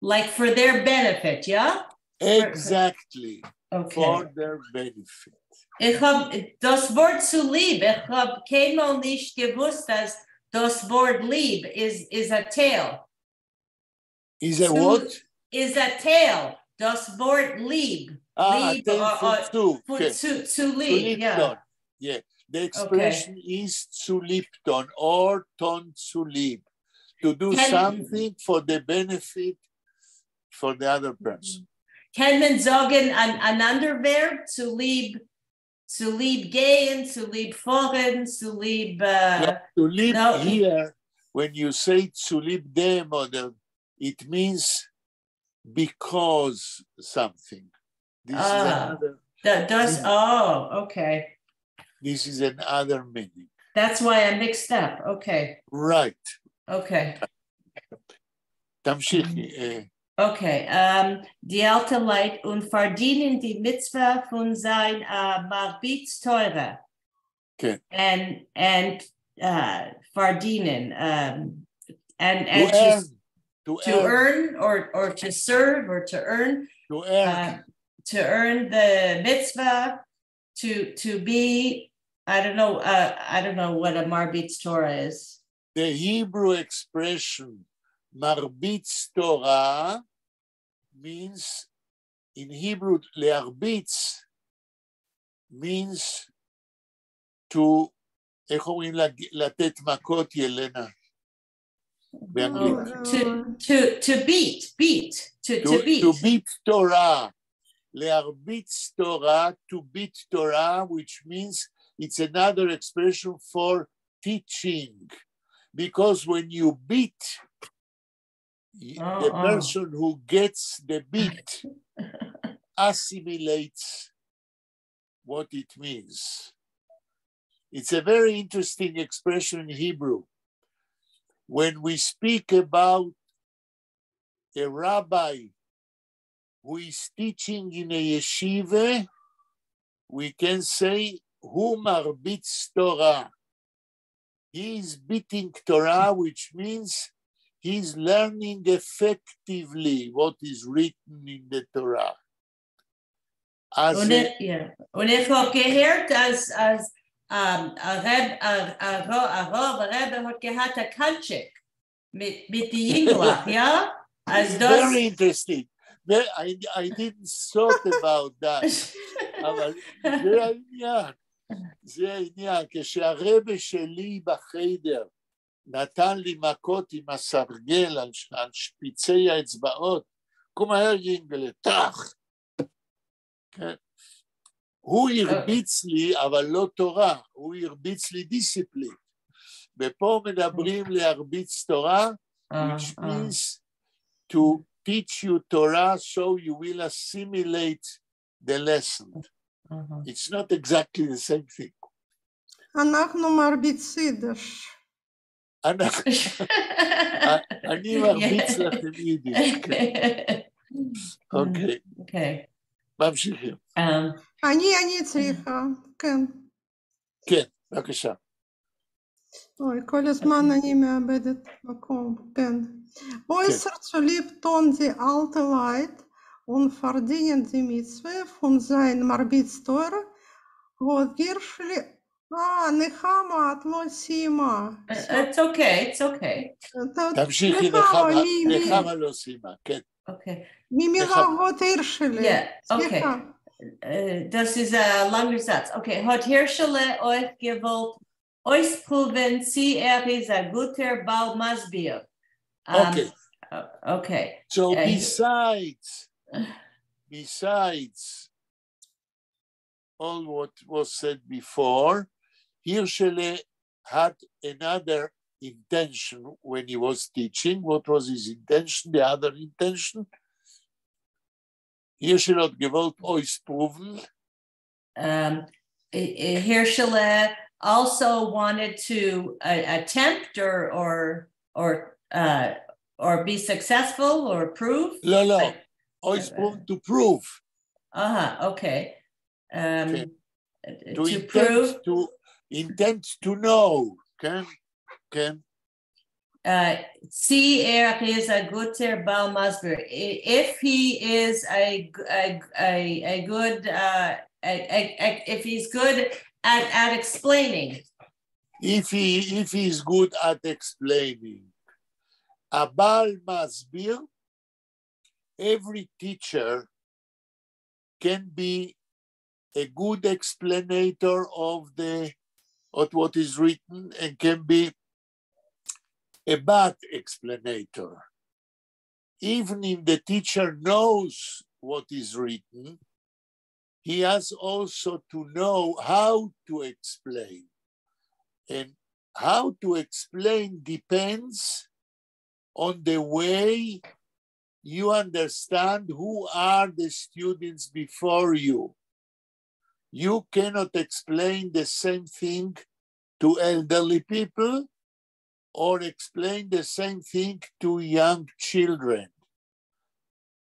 Like for their benefit, yeah? Exactly. Okay. For their benefit. Ich hab das Wort zu lieb, ich hab keinmal nicht gewusst, dass das Wort lieb is a tail. Is a what? Is a tail. Das Wort lieb. Lieb zu lieb, yeah. Yeah. The expression is Zulipton or ton Zulip. To do something for the benefit for the other person. Kann man sagen an ander Verb? Zu lieb gehen, zu lieb fahren, zu lieb... to lieb here, when you say zu lieb dem, it means because something. This is another... okay. This is another meaning. That's why I mixed up. Okay. Right. Okay. תמשיכי. Okay. Die alte Leid und verdienen die Mitzvah von sein Marbitz teure. Okay. And verdienen. And to earn or to serve or to earn. To earn the mitzvah, to be, I don't know what a Marbitz Torah is. The Hebrew expression Marbitz Torah means, in Hebrew, learbitz means to, איך אומרים לתת מכות, ילנה? To beat. To beat Torah. Learbitz Torah, to beat Torah, which means it's another expression for teaching. Because when you beat, the person who gets the beat assimilates what it means. It's a very interesting expression in Hebrew. When we speak about a rabbi who is teaching in a yeshiva, we can say, Hu marbitz Torah. He is beating Torah, which means he's learning effectively what is written in the Torah. Und ich habe gehört, als Rebbe hat gehabt a Kanchik mit die Jinglach, ja? As Very interesting. I didn't thought about that. אבל זה העניין, כשהרבא שלי בחדר נתן לי מכות עם הסרגל על שפיצי האצבעות, כמו הרגינגל, טח. הוא הרביץ לי, אבל לא תורה, הוא הרביץ לי דיסציפלין. ופה מדברים להרביץ תורה, which means to teach you Torah so you will assimilate the lesson. It's not exactly the same thing. אנחנו מרביץ יידיש. אני מרביץ לכם יידיש. אוקיי. ממשיכים. אני צריכה, כן. כן, בבקשה. אוי, כל הזמן אני מאבדת מקום, כן. Äußert zu lieb tun die alte Leid und verdienen die Mitzwe von sein Marbitz-Teure, wo Girschli, נחמה, את לא סיימה. It's okay. תמשיכי, נחמה לא סיימה, כן. Okay. ממלאגות עיר שלי. סליחה. Das ist ein langer Satz. Okay, hat Hirschele euch gewollt ausproben, sie ist ein guter Baumasbier. Okay. So besides all what was said before, Hirschele had another intention when he was teaching. What was his intention? The other intention? Hirschele hat gewollt ausproben. Hirschele also wanted to attempt or be successful or prove. No. Ausproben to prove. Okay. To prove. To intend to know. Can. See, is a guter Baumasber. If he is a good, if he's good at explaining. If he is good at explaining. A Baal Masbir, every teacher can be a good explanator of what is written and can be a bad explanator. Even if the teacher knows what is written, he has also to know how to explain. And how to explain depends on the way you understand who are the students before you. You cannot explain the same thing to elderly people or explain the same thing to young children.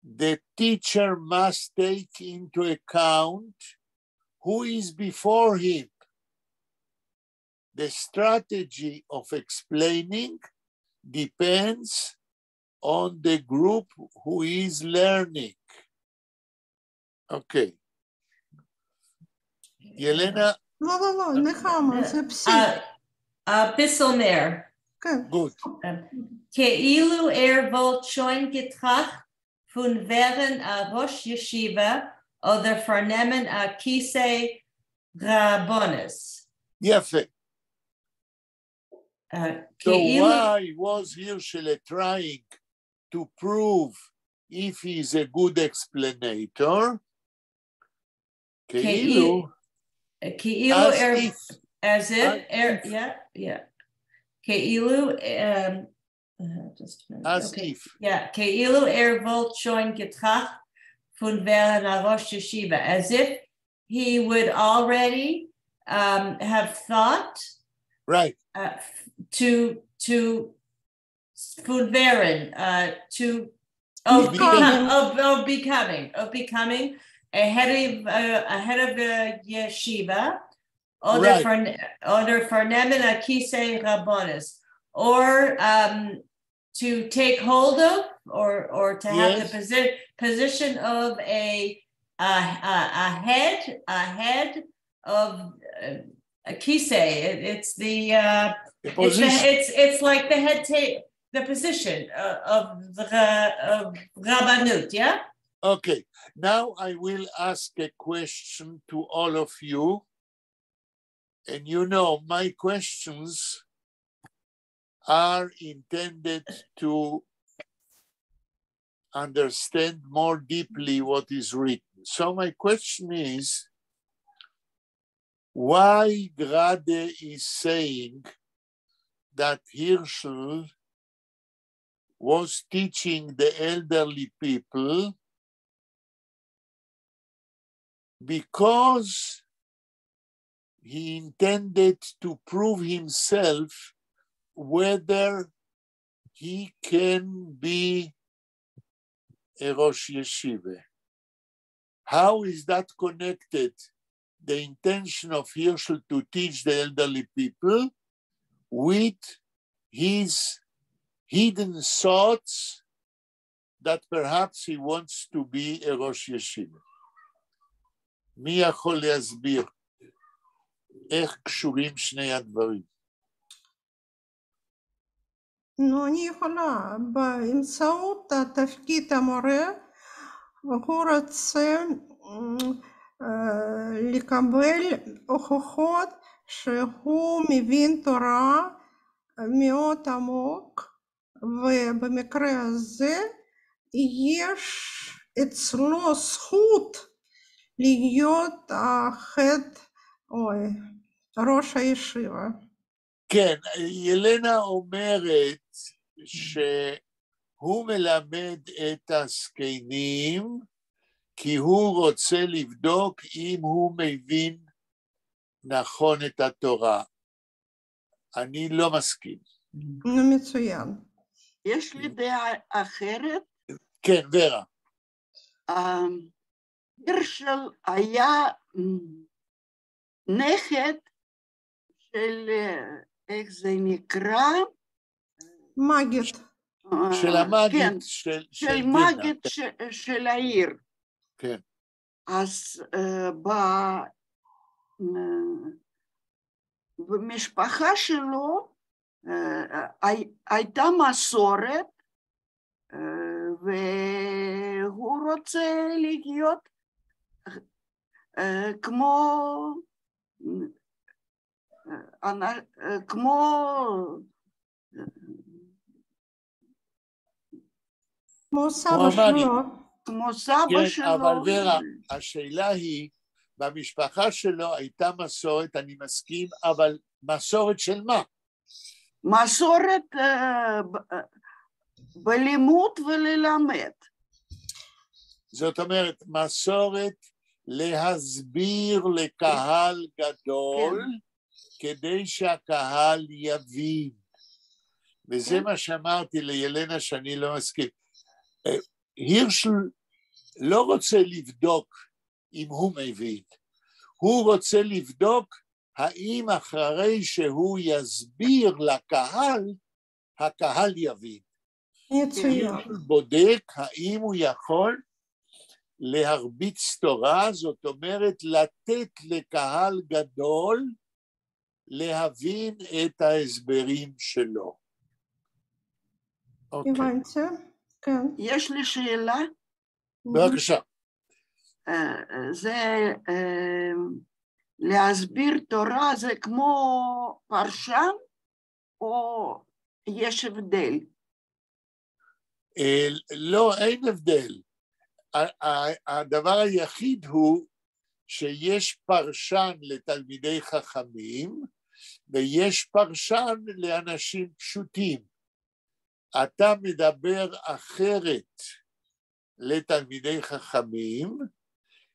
The teacher must take into account who is before him. The strategy of explaining depends on the group who is learning. Okay. Yelena? לא, נחמה, זה פסיק. Bissel mehr. Gut. כאילו wollt schon getracht von während a Rosh Yeshiva oder vernehmen a Kisei Rabbonis. Yeffe. So why was Hirschele trying to prove if he is a good explanator? כאילו, as if. כאילו, just a minute. As okay. if. Yeah, כאילו wollt schon getracht von während a Rosh Yeshiva, as if he would already have thought. Right. To von während, of becoming a head of the yeshiva, oder vernehmen a Kisei Rabbonis, or to take hold of, or to have the position of a head of kisei. It's the position. it's like the head the position of Rabbanut, yeah? Okay, now I will ask a question to all of you. And you know, my questions are intended to understand more deeply what is written. So my question is, why Grade is saying that Hirschel was teaching the elderly people because he intended to prove himself whether he can be a Rosh Yeshiva. How is that connected? The intention of Hirschel to teach the elderly people with his hidden thoughts that perhaps he wants to be a Rosh Yeshiva. מי יכול להסביר איך קשורים שני הדברים? אני יכולה, באמצעות תפקיד המורה, הוא רוצה לקבל הוכחות שהוא מבין תורה מאוד עמוק, ובמקרה הזה יש אצלו זכות להיות ראש הישיבה. כן, ילנה אומרת שהוא מלמד את הזקנים כי הוא רוצה לבדוק אם הוא מבין נכון את התורה. אני לא מסכים. מצוין. יש לי דעה אחרת. כן, ורה. הרשל היה נכד של, איך זה נקרא? מגד. של המגד כן, של מגד של העיר. כן. אז במשפחה שלו הייתה מסורת, והוא רוצה להיות כמו סבא שלו. כמו סבא שלו. כן, אבל ורה, השאלה היא, במשפחה שלו הייתה מסורת, אני מסכים, אבל מסורת של מה? מסורת בלימוד וללמד. זאת אומרת, מסורת להסביר לקהל גדול, כדי שהקהל יבין. וזה מה שאמרתי לילנה שאני לא מסכים. הירשל לא רוצה לבדוק אם הוא מבין. הוא רוצה לבדוק האם אחרי שהוא יסביר לקהל, הקהל יבין. הירשל בודק האם הוא יכול להרביץ תורה, זאת אומרת לתת לקהל גדול להבין את ההסברים שלו. הבנתי, כן. יש לי שאלה. בבקשה. זה להסביר תורה זה כמו פרשן או יש הבדל? לא, אין הבדל. הדבר היחיד הוא שיש פרשן לתלמידי חכמים ויש פרשן לאנשים פשוטים. אתה מדבר אחרת לתלמידי חכמים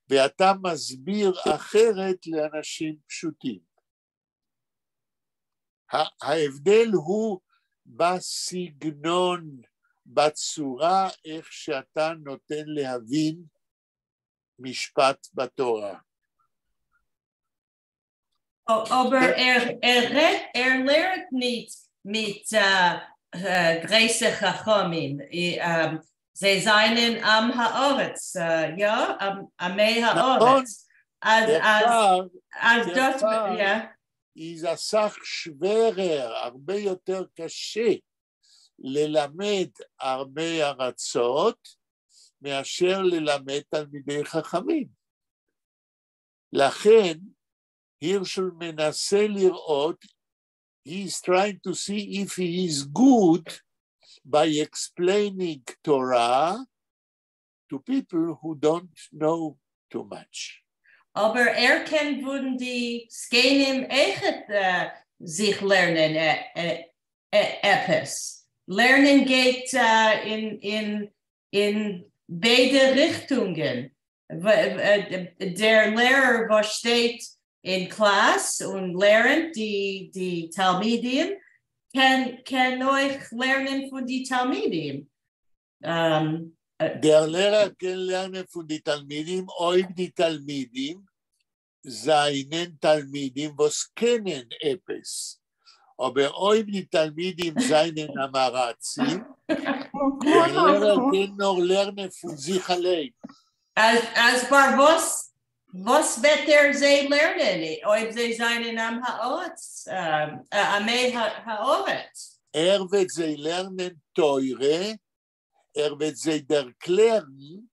ואתה מסביר אחרת לאנשים פשוטים. ההבדל הוא בסגנון, בצורה איך שאתה נותן להבין משפט בתורה. Aber lehrt nicht mit Größe Chachomim. Sie seien am Haaretz, ja, am Haaretz. Als dort, ja. הסך שוורר, הרבה יותר קשה ללמד הרבה ארצות מאשר ללמד תלמידי חכמים. לכן, הירשל מנסה לראות, he is trying to see if he is good by explaining Torah to people who don't know too much. Aber kann würden die Skenim echt sich lernen etwas. Lernen geht in beide Richtungen. Der Lehrer, was steht in Klasse und lernt die Talmidim, kann euch lernen von die Talmidim. Der Lehrer kann lernen von den Talmidim, ob die Talmidim seinen Talmidim, was kennen etwas. Aber ob die Talmidim seinen Amaratzim, der Lehrer kann noch lernen von sich allein. Als bar was wird sie lernen? Ob sie seinen am Haaretz, Amei Haaretz? Wird sie lernen Teure, wird sie erklären,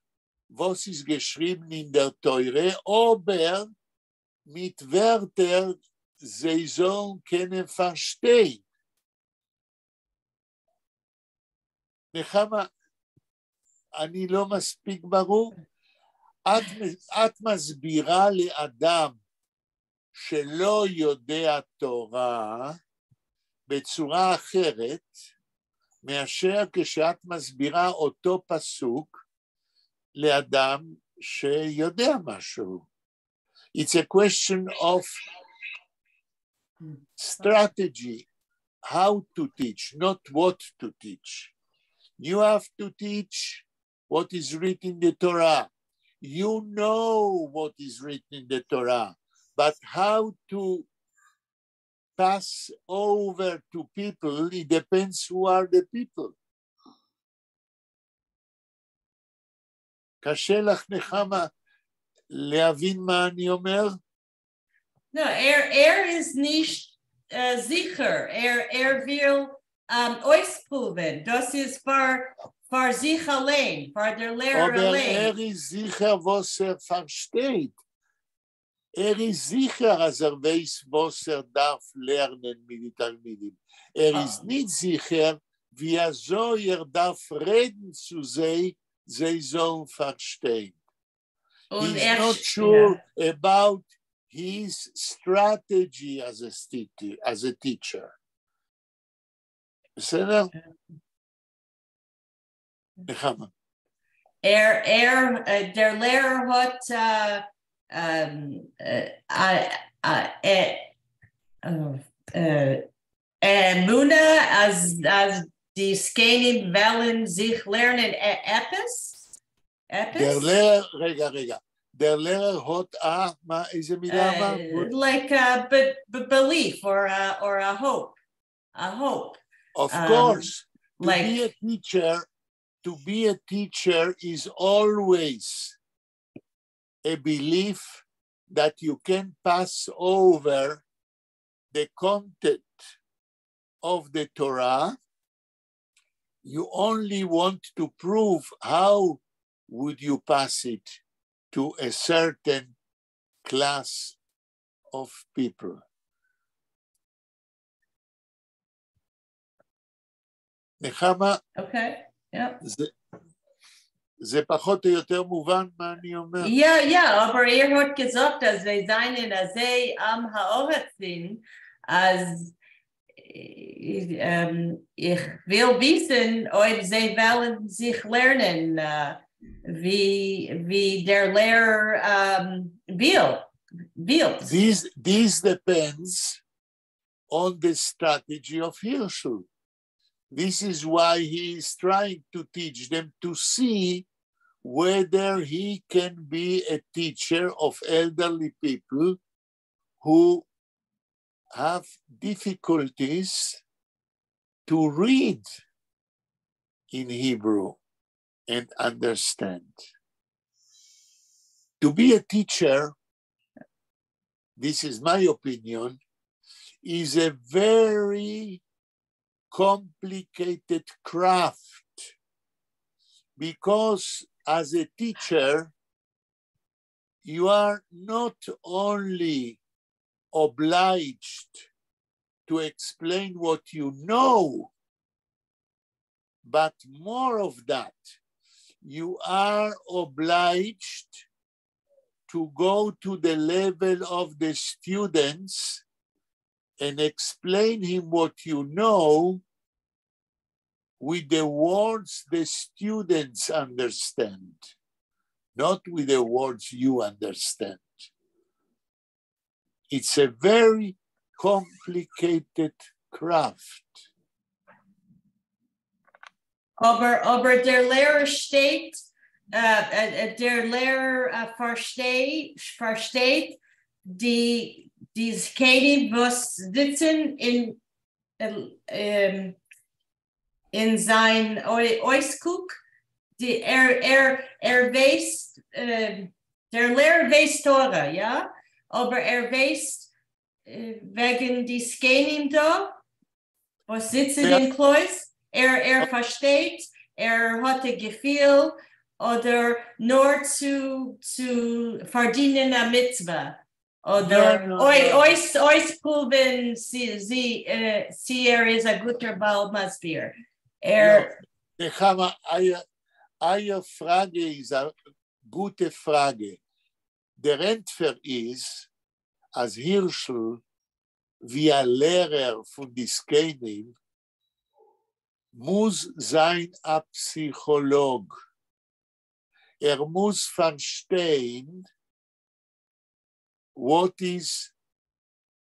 was ist geschrieben in der Teure, aber mit Wörtern sie sollen können verstehen. נחמה, אני לא מספיק ברור. את מסבירה לאדם שלא יודע תורה בצורה אחרת, מאשר כשאת מסבירה אותו פסוק לאדם שיודע משהו. It's a question of strategy, how to teach, not what to teach. You have to teach what is written in the Torah. You know what is written in the Torah, but how to pass over to people, it depends who are the people. קשה לך, נחמה, להבין מה אני אומר? No, ist nicht sicher. Will ausproben. Das ist für sich allein, für der Lehrer allein. Aber ist sicher, was versteht. Ist sicher, als weiß, was darf lernen mit den Talmidim. Ist nicht sicher, wie soll darf reden zu sie sollen verstehen. He's not sure about his strategy as a teacher. בסדר? נחמה. Der Lehrer hat Muna, als die Skenim wollen sich lernen etwas? Der Lehrer, רגע. Der Lehrer hat איזה מילה אמרת? Like a belief or a hope. A hope. Of course. To be a teacher is always a belief that you can pass over the content of the Torah. You only want to prove how would you pass it to a certain class of people. נחמה, okay, yeah. זה פחות או יותר מובן מה אני אומר. Ja, aber hat gesagt, dass wir seinen am Haaretz sind, als ich will wissen, ob sie wollen sich lernen, wie der Lehrer will. This depends on the strategy of Hirschel. This is why he is trying to teach them to see whether he can be a teacher of elderly people who have difficulties to read in Hebrew and understand. To be a teacher, this is my opinion, is a very complicated craft, because as a teacher, you are not only obliged to explain what you know, but more of that, you are obliged to go to the level of the students and explain him what you know with the words the students understand, not with the words you understand. It's a very complicated craft. Aber der Lehrer steht, der Lehrer versteht die Skating, was sitzen in sein Ausguck, weiß, der Lehrer weiß Torah, ja, aber weiß wegen die Skating da, was sitzen in Klois, versteht, hat ein Gefühl, oder nur zu verdienen eine Mitzvah. Oder ausproben, sie ist ein guter Baumasbier. Eine Frage ist eine gute Frage. Der Entfer ist, als Hirschl, wie ein Lehrer von den Skating, muss sein ein Psycholog. Muss verstehen, what is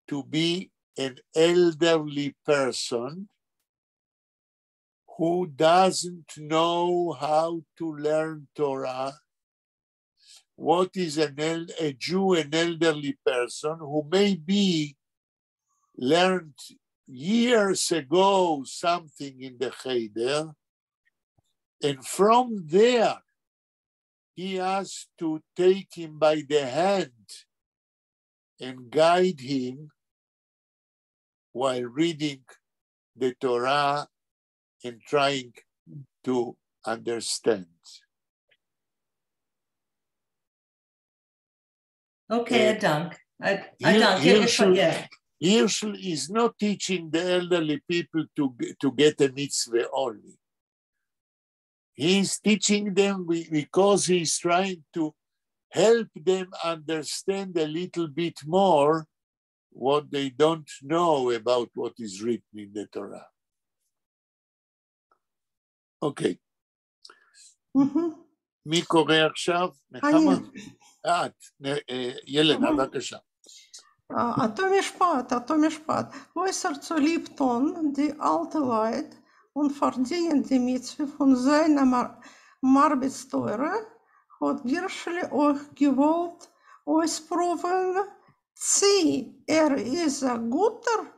to be an elderly person who doesn't know how to learn Torah, what is a Jew, an elderly person who maybe learned years ago something in the Cheder, and from there he has to take him by the hand and guide him while reading the Torah and trying to understand. Okay, dank. Hirschl is not teaching the elderly people to get a mitzvah only. He's teaching them because he's trying to help them understand a little bit more what they don't know about what is written in the Torah. Okay. מי קורא עכשיו? נחמה? ילנה, בבקשה. אותו משפט. Äußert zu liebton die alte Leid und verdient die Mitzvah von seiner Arbeitsteure, hat Girschli euch gewollt ausproben, ist ein guter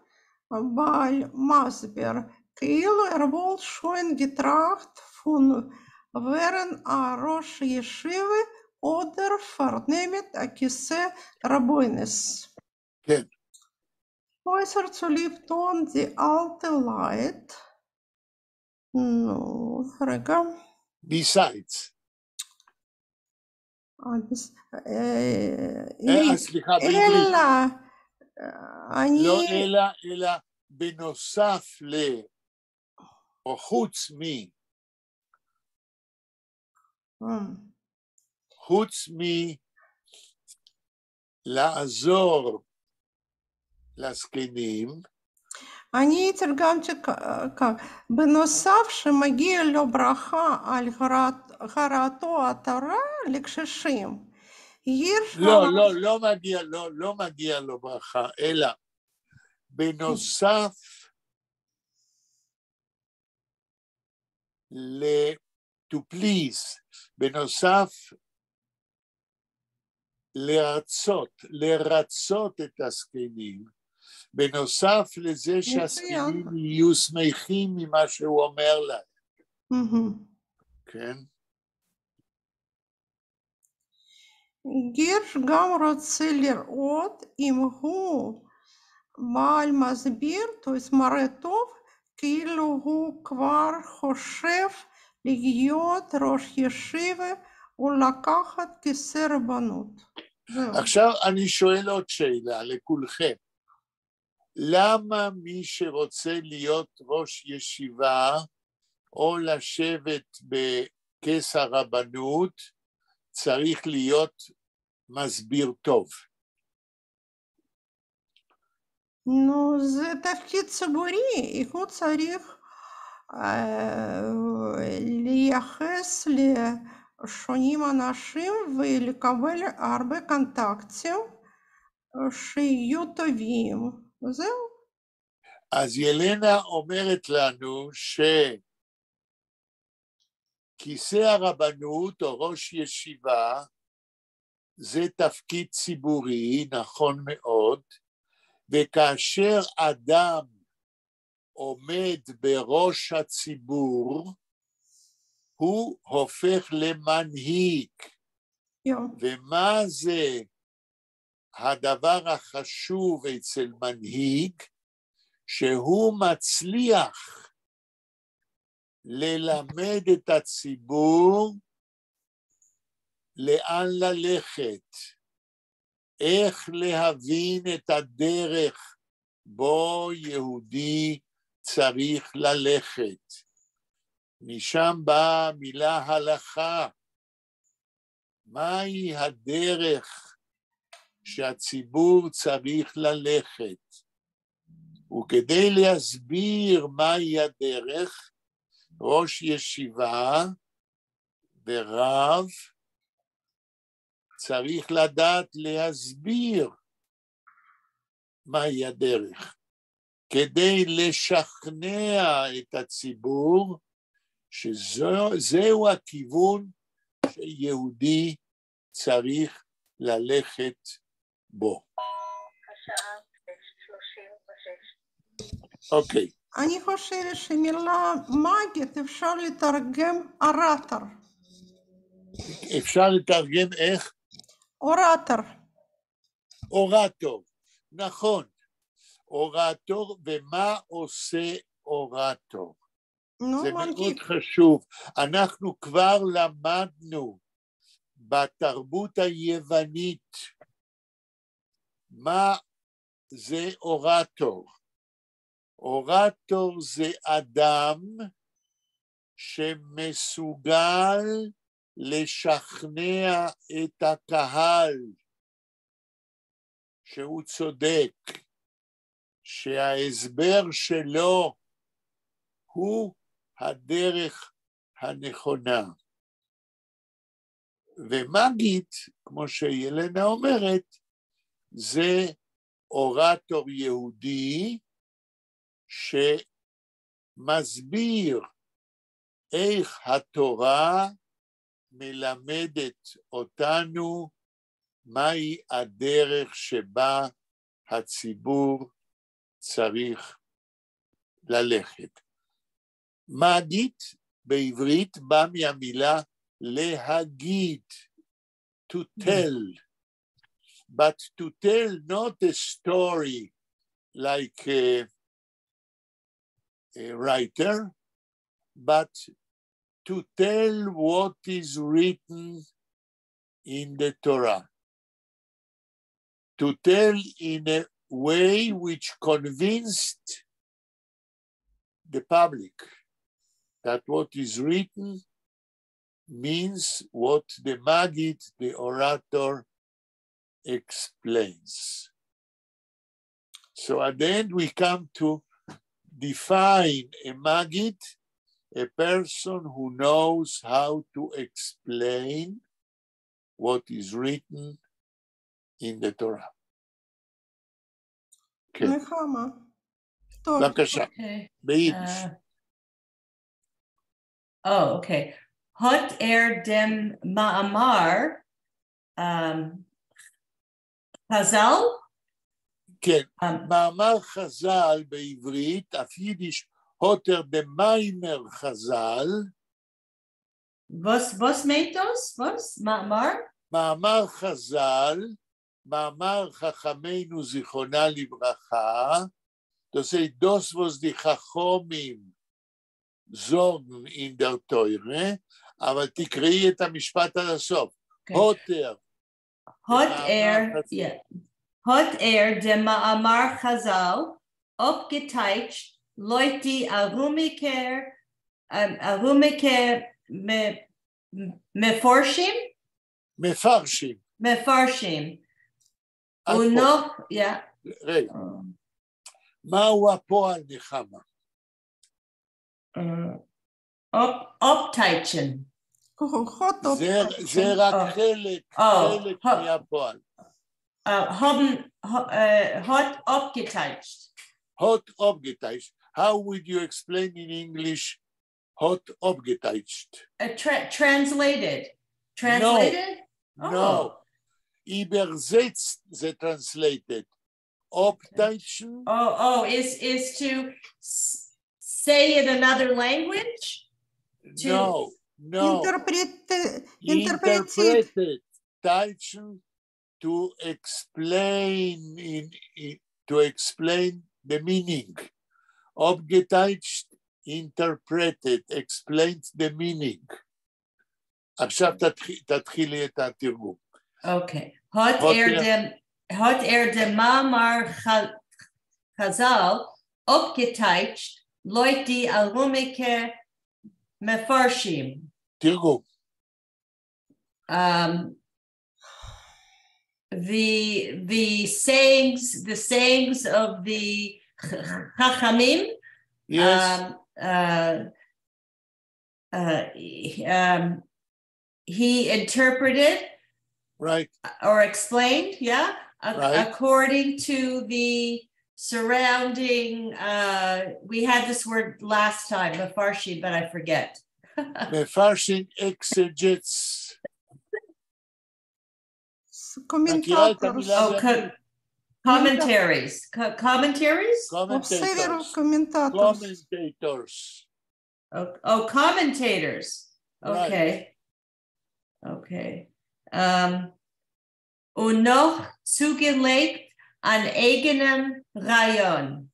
Masber, כאילו wohl schon getracht von während Rosh Yeshiva oder vernehmet הכיסא רבוינס. כן. Äußert zu liebton die alte Leid. רגע. Besides. סליחה, בעברית. לא אלא בנוסף או חוץ חוץ לעזור לזקנים. אני תרגמתי כך, בנוסף שמגיע לו ברכה על הראתו התורה לקשישים. לא מגיע לו ברכה, אלא בנוסף to please, בנוסף לרצות את הזקנים, בנוסף לזה שהזקנים יהיו שמחים ממה שהוא אומר להם. כן? גירש גם רוצה לראות אם הוא בעל מסביר, то есть מראה טוב, כאילו הוא כבר חושב להיות ראש ישיבה ולקחת כיסא רבנות. זהו. עכשיו אני שואל עוד שאלה לכולכם. למה מי שרוצה להיות ראש ישיבה או לשבת בכס הרבנות צריך להיות מסביר טוב? נו, זה תפקיד ציבורי, הוא צריך לייחס לשונים אנשים ולקבל הרבה קונטקטים שיהיו טובים, זהו. אז ילנה אומרת לנו שכיסא הרבנות או ראש ישיבה זה תפקיד ציבורי, נכון מאוד, וכאשר אדם עומד בראש הציבור, הוא הופך למנהיג. ומה זה הדבר החשוב אצל מנהיג? שהוא מצליח ללמד את הציבור לאן ללכת, איך להבין את הדרך בו יהודי צריך ללכת. משם באה המילה הלכה. מהי הדרך שהציבור צריך ללכת? וכדי להסביר מהי הדרך, ראש ישיבה ורב צריך לדעת להסביר מהי הדרך, כדי לשכנע את הציבור שזהו הכיוון שיהודי צריך ללכת בו. אוקיי. אני חושבת שמילה מגיד אפשר לתרגם אורטור. אפשר לתרגם איך? אורטור. אורטור, נכון. אורטור, ומה עושה אורטור? זה מאוד חשוב. אנחנו כבר למדנו בתרבות היוונית מה זה אורטור. אורטור זה אדם שמסוגל לשכנע את הקהל שהוא צודק, שההסבר שלו הוא הדרך הנכונה. ומגיד, כמו שילנה אומרת, זה אורטור יהודי שמסביר איך התורה מלמדת אותנו מהי הדרך שבה הציבור צריך ללכת. מגיד בעברית בא מהמילה להגיד, to tell, but to tell not a story like a writer, but to tell what is written in the Torah. To tell in a way which convinced the public that what is written means what the Maggid, the orator, explains. So at the end we come to define a Maggid, a person who knows how to explain what is written in the Torah. Okay. בבקשה, ביידיש. Oh, okay. Hot dem ma'amar Chazal? כן, מאמר חז"ל בעברית, אף יידיש, הוטר דמיימר חז"ל. Was meint das? Was? מאמר? מאמר חז"ל מאמר חכמינו זיכרונה לברכה, תעשה דוס וזדיחה חומים זורן אין דר טוירה, אבל תקראי את המשפט עד הסוף. הוטר. הוטר דמאמר חז"ל, aufgeteilt, Leute arumike מפורשים? מפרשים. מפרשים. ונוח, רגע. מהו הפועל נחמה? אופטייצ'ן. זה רק חלק מהפועל. Hot aufgeteilt. Hot aufgeteilt. How would you explain in English hot aufgeteilt? Translated. Translated? No. Übersetzt the translated. Aufteilchen. Is to say in another language? No. Interpreted. Teilchen to explain the meaning. Aufgeteilt, interpreted, explains the meaning. עכשיו תתחילי את התרגום. Okay. Hot dem Mamar Chazal aufgeteilt Leute arumike mefarshim. תרגום. The sayings of the Chachamim. Yes. He interpreted, right, or explained, right, according to the surrounding. We had this word last time, mefarshim, but I forget. mefarshim, exegetes. Commentators. Commentaries. Commentaries? Commentators. Commentators. Okay. Right. Okay. Und noch zugelegt an eigenem Rayon.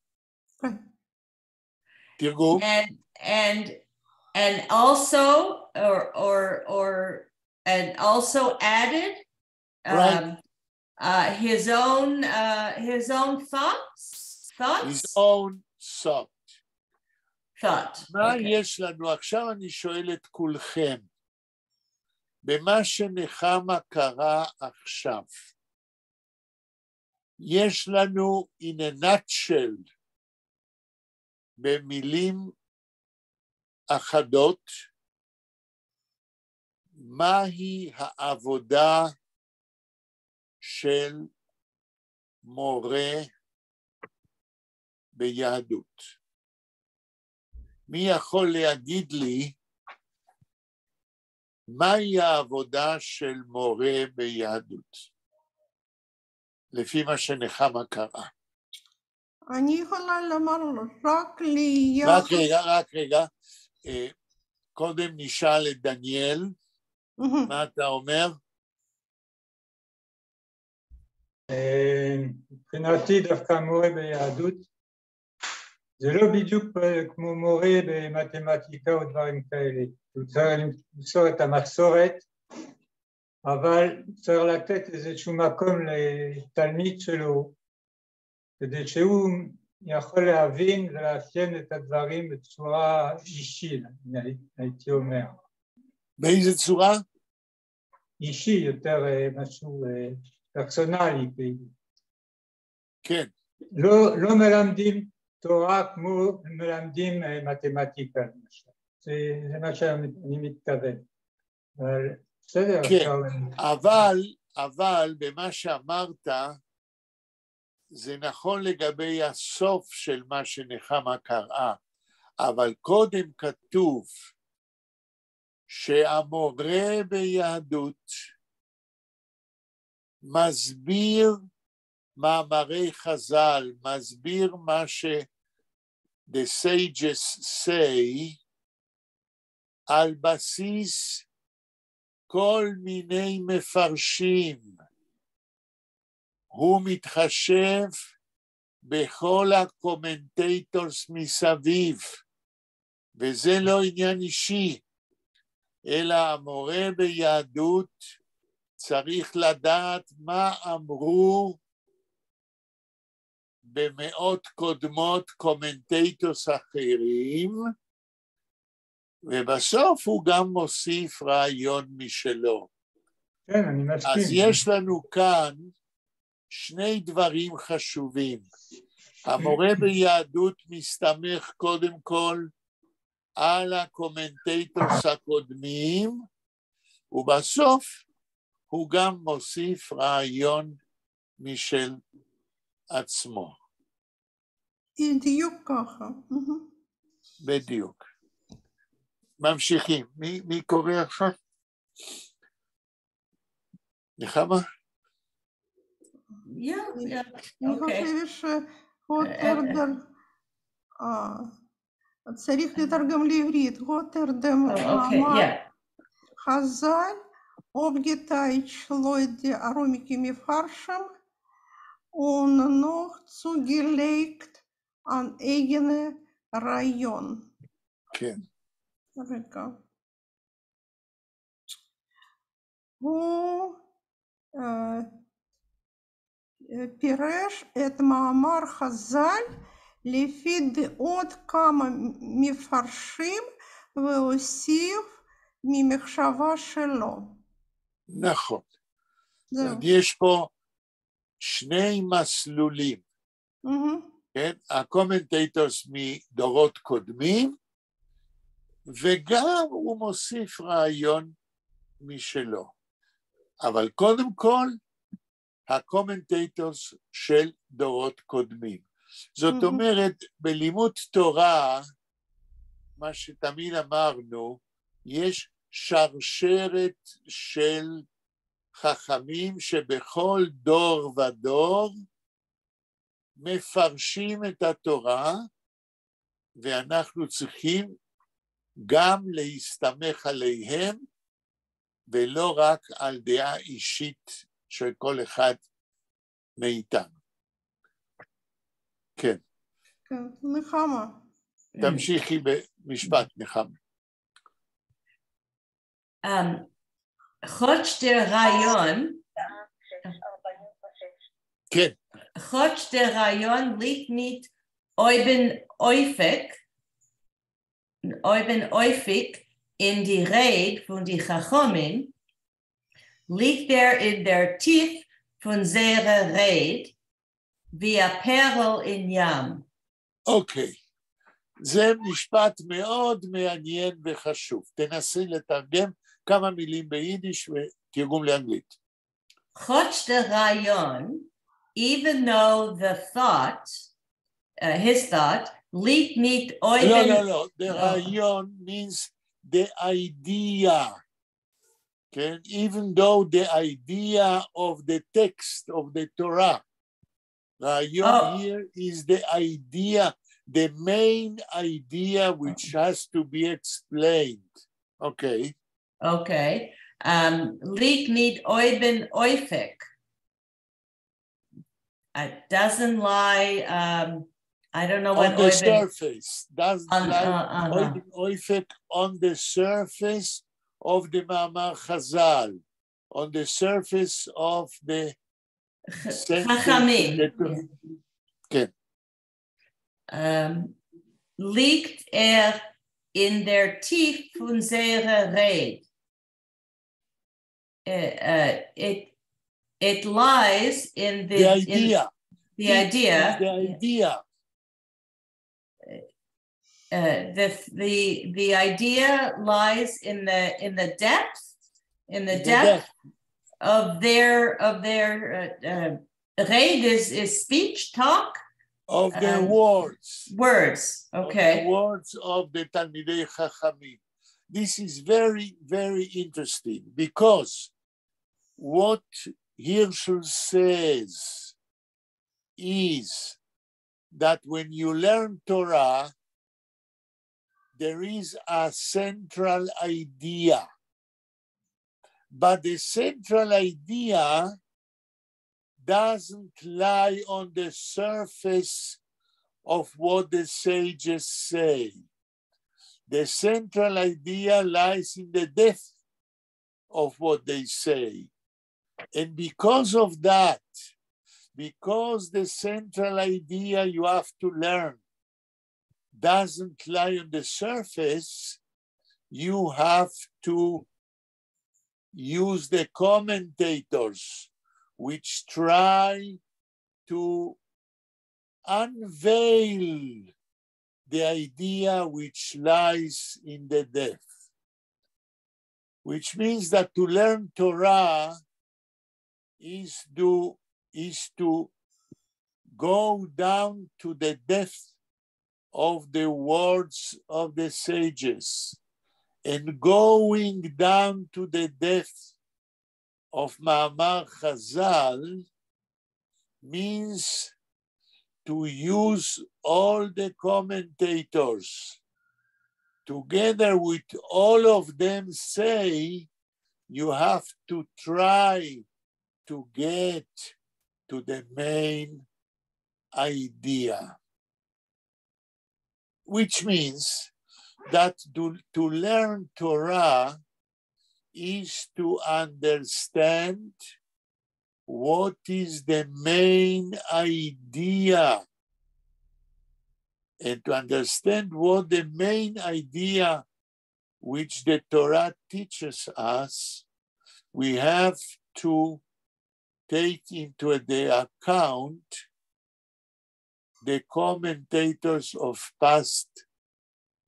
And also added right. His own thoughts. His own thought. מה Okay. יש לנו? עכשיו אני שואל את כולכם. במה שנחמה קרה עכשיו, יש לנו in a nutshell, במילים אחדות, מהי העבודה של מורה ביהדות? מי יכול להגיד לי מהי העבודה של מורה ביהדות? לפי מה שנחמה קרה. אני יכולה לומר רק ליחס... רק רגע. קודם נשאל את דניאל, מה אתה אומר? מבחינתי דווקא מורה ביהדות, זה לא בדיוק כמו מורה במתמטיקה או דברים כאלה. הוא צריך למסור את המסורת, אבל צריך לתת איזשהו מקום לתלמיד שלו, כדי שהוא יכול להבין ולאפיין את הדברים בצורה אישית, הייתי אומר. באיזה צורה? אישי, יותר משהו פרסונלי. כן. לא מלמדים תורה כמו מלמדים מתמטיקה, למשל. זה מה שאני מתכוון. בסדר. כן, אבל במה שאמרת, זה נכון לגבי הסוף של מה שנחמה קראה, אבל קודם כתוב שהמורה ביהדות מסביר מאמרי חז"ל, מסביר מה the sages say, על בסיס כל מיני מפרשים. הוא מתחשב בכל הקומנטטורס מסביב, וזה לא עניין אישי, אלא המורה ביהדות צריך לדעת מה אמרו במאות קודמות קומנטטורס אחרים, ובסוף הוא גם מוסיף רעיון משלו. כן, אני מסכים. אז יש לנו כאן שני דברים חשובים. המורה ביהדות מסתמך קודם כל על הקומנטטורס הקודמים, ובסוף הוא גם מוסיף רעיון משל עצמו. בדיוק ככה. בדיוק. ממשיכים. מי קורא עכשיו? נחמה? אני חושבת שהוטרדם, צריך לתרגם לעברית, הוטרדם מאמר חז"ל, обgeteilt Leute Aromike Mefarshim und noch zugelegt an eigene Rayon. כן. רגע. הוא פירש את מאמר חז"ל לפי דעות כמה מפרשים והוסיף ממחשבה שלו. נכון. יש פה שני מסלולים. כן? הקומנטטורס מדורות קודמים, וגם הוא מוסיף רעיון משלו. אבל קודם כל, הקומנטטורס של דורות קודמים. זאת אומרת, בלימוד תורה, מה שתמיד אמרנו, יש שרשרת של חכמים שבכל דור ודור מפרשים את התורה, ואנחנו צריכים גם להסתמך עליהם, ולא רק על דעה אישית של כל אחד מאיתנו. כן. כן, נחמה. תמשיכי במשפט, נחמה. חוץ דר רעיון, כן. חוץ דר רעיון liegt nicht oben häufig in die Rede von die Chachamim, liegt in der Tief von seiner Rede wie a Perl in Yam. אוקיי. זה משפט מאוד מעניין וחשוב. תנסי לתרגם כמה מילים ביידיש ותרגום לאנגלית. חוץ דר רעיון, even though the thought, his thought, liegt nicht oben... No. The ra'yon means the idea. Okay? Even though the idea of the text of the Torah. Ra'yon here is the idea, the main idea which has to be explained. Okay. Okay. Liegt nicht oben häufig. It doesn't lie... I don't know what on the surface. Doesn't lie on the surface of the Ma'amar Chazal, on the surface of the Chachamim. Okay. Liegt in der Tief von seiner Rede. It lies in the idea. The idea. The idea. The idea lies in the depth of their Rede is speech, talk of the words. Words, okay. Of the words of the Talmidei Chachamim. This is very, very interesting because what Hirschel says is that when you learn Torah, there is a central idea. But the central idea doesn't lie on the surface of what the sages say. The central idea lies in the depth of what they say. And because of that, because the central idea you have to learn doesn't lie on the surface, you have to use the commentators which try to unveil the idea which lies in the depth, which means that to learn Torah is to go down to the depth of the words of the sages, and going down to the depth of Ma'amar Chazal means to use all the commentators. Together with all of them say, you have to try to get to the main idea. Which means that to learn Torah is to understand what is the main idea. And to understand what the main idea which the Torah teaches us, we have to take into the account the commentators of past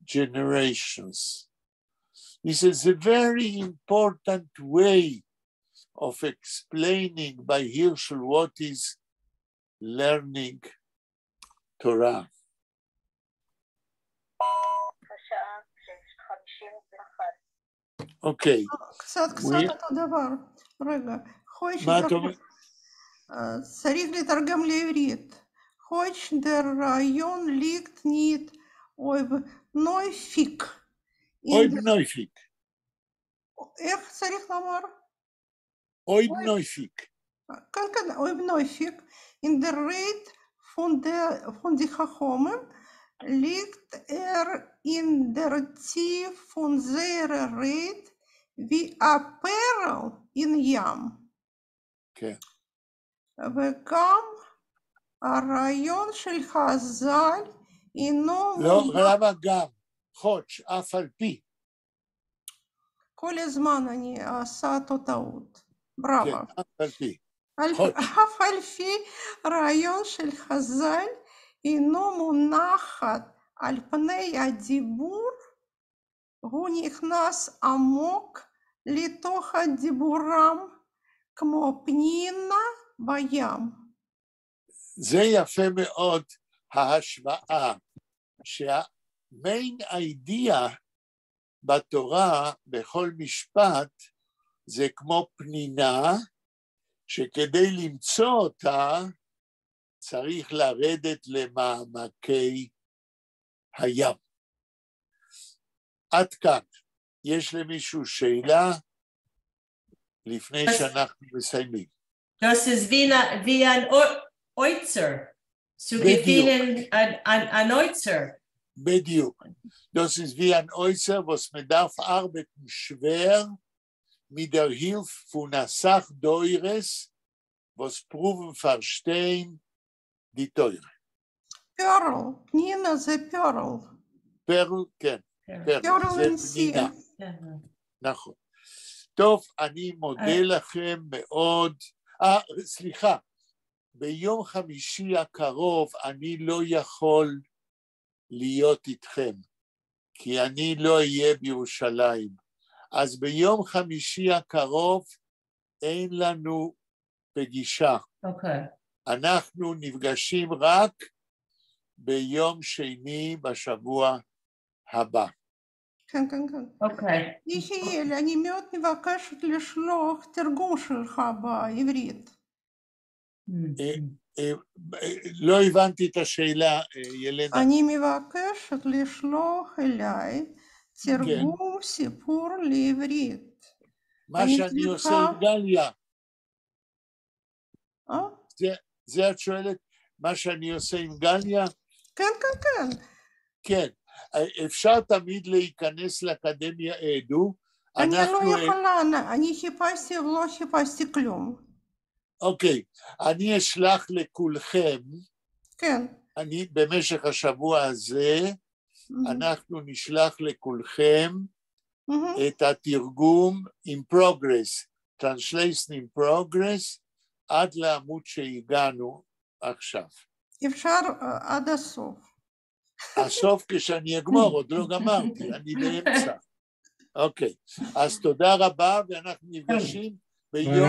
generations. This is a very important way of explaining by Hirschel what is learning Torah. אוקיי. קצת אותו דבר. רגע, צריך לתרגם לעברית. Хоч der Rayon liegt nicht neufig. neufig. איך צריך לומר? neufig. כן, neufig. In der Rede von die Chachomim liegt in der Tief von seiner Rede wie ein Perl in ים. כן. וגם הרעיון של חז"ל אינו... לא, למה גם? חוץ, אף על פי. כל הזמן אני עושה אותו טעות. בראבו. כן, אף על פי. אף על פי רעיון של חז"ל אינו מונחת על פני הדיבור, הוא נכנס עמוק לתוך הדיבורם, כמו פנינה בים. זה יפה מאוד, ההשוואה, שהמיין אידיאה בתורה, בכל משפט, זה כמו פנינה, שכדי למצוא אותה, צריך לרדת למעמקי הים. עד כאן. יש למישהו שאלה? לפני שאנחנו מסיימים. Das ist wie ein Oizer. Zu gewinnen ein Oizer. בדיוק. Das ist wie ein Oizer, was man darf arbeiten schwer mit der Hilfe von einer Sachdeures, was proben verstehen die Teure. Perl, פנינה זה פרל. פרל, כן. פרל, זה פנינה. נכון. טוב, אני מודה לכם מאוד. סליחה, ביום חמישי הקרוב אני לא יכול להיות איתכם, כי אני לא אהיה בירושלים. אז ביום חמישי הקרוב אין לנו פגישה. אנחנו נפגשים רק ביום שני בשבוע הבא. כן. אוקיי. יחיאל, אני מאוד מבקשת לשלוח תרגום שלך בעברית. לא הבנתי את השאלה, ילנה. אני מבקשת לשלוח אליי תרגום סיפור לעברית. מה שאני עושה עם גליה. זה את שואלת מה שאני עושה עם גליה? כן, כן, כן. כן, אפשר תמיד להיכנס לאקדמיה אדו. אני לא יכולה, אני חיפשתי ולא חיפשתי כלום. אוקיי, אני אשלח לכולכם, כן. אני במשך השבוע הזה, אנחנו נשלח לכולכם את התרגום in progress, translation in progress, עד לעמוד שהגענו עכשיו. אפשר עד הסוף. הסוף כשאני אגמור, עוד לא גמרתי, אני באמצע. אוקיי, אז תודה רבה, ואנחנו נפגשים ביום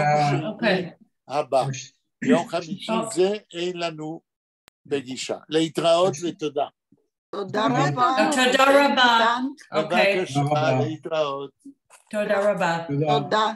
שני הבא. יום חמישי זה אין לנו פגישה. להתראות ותודה. תודה רבה. תודה רבה. בבקשה, להתראות. תודה רבה. תודה.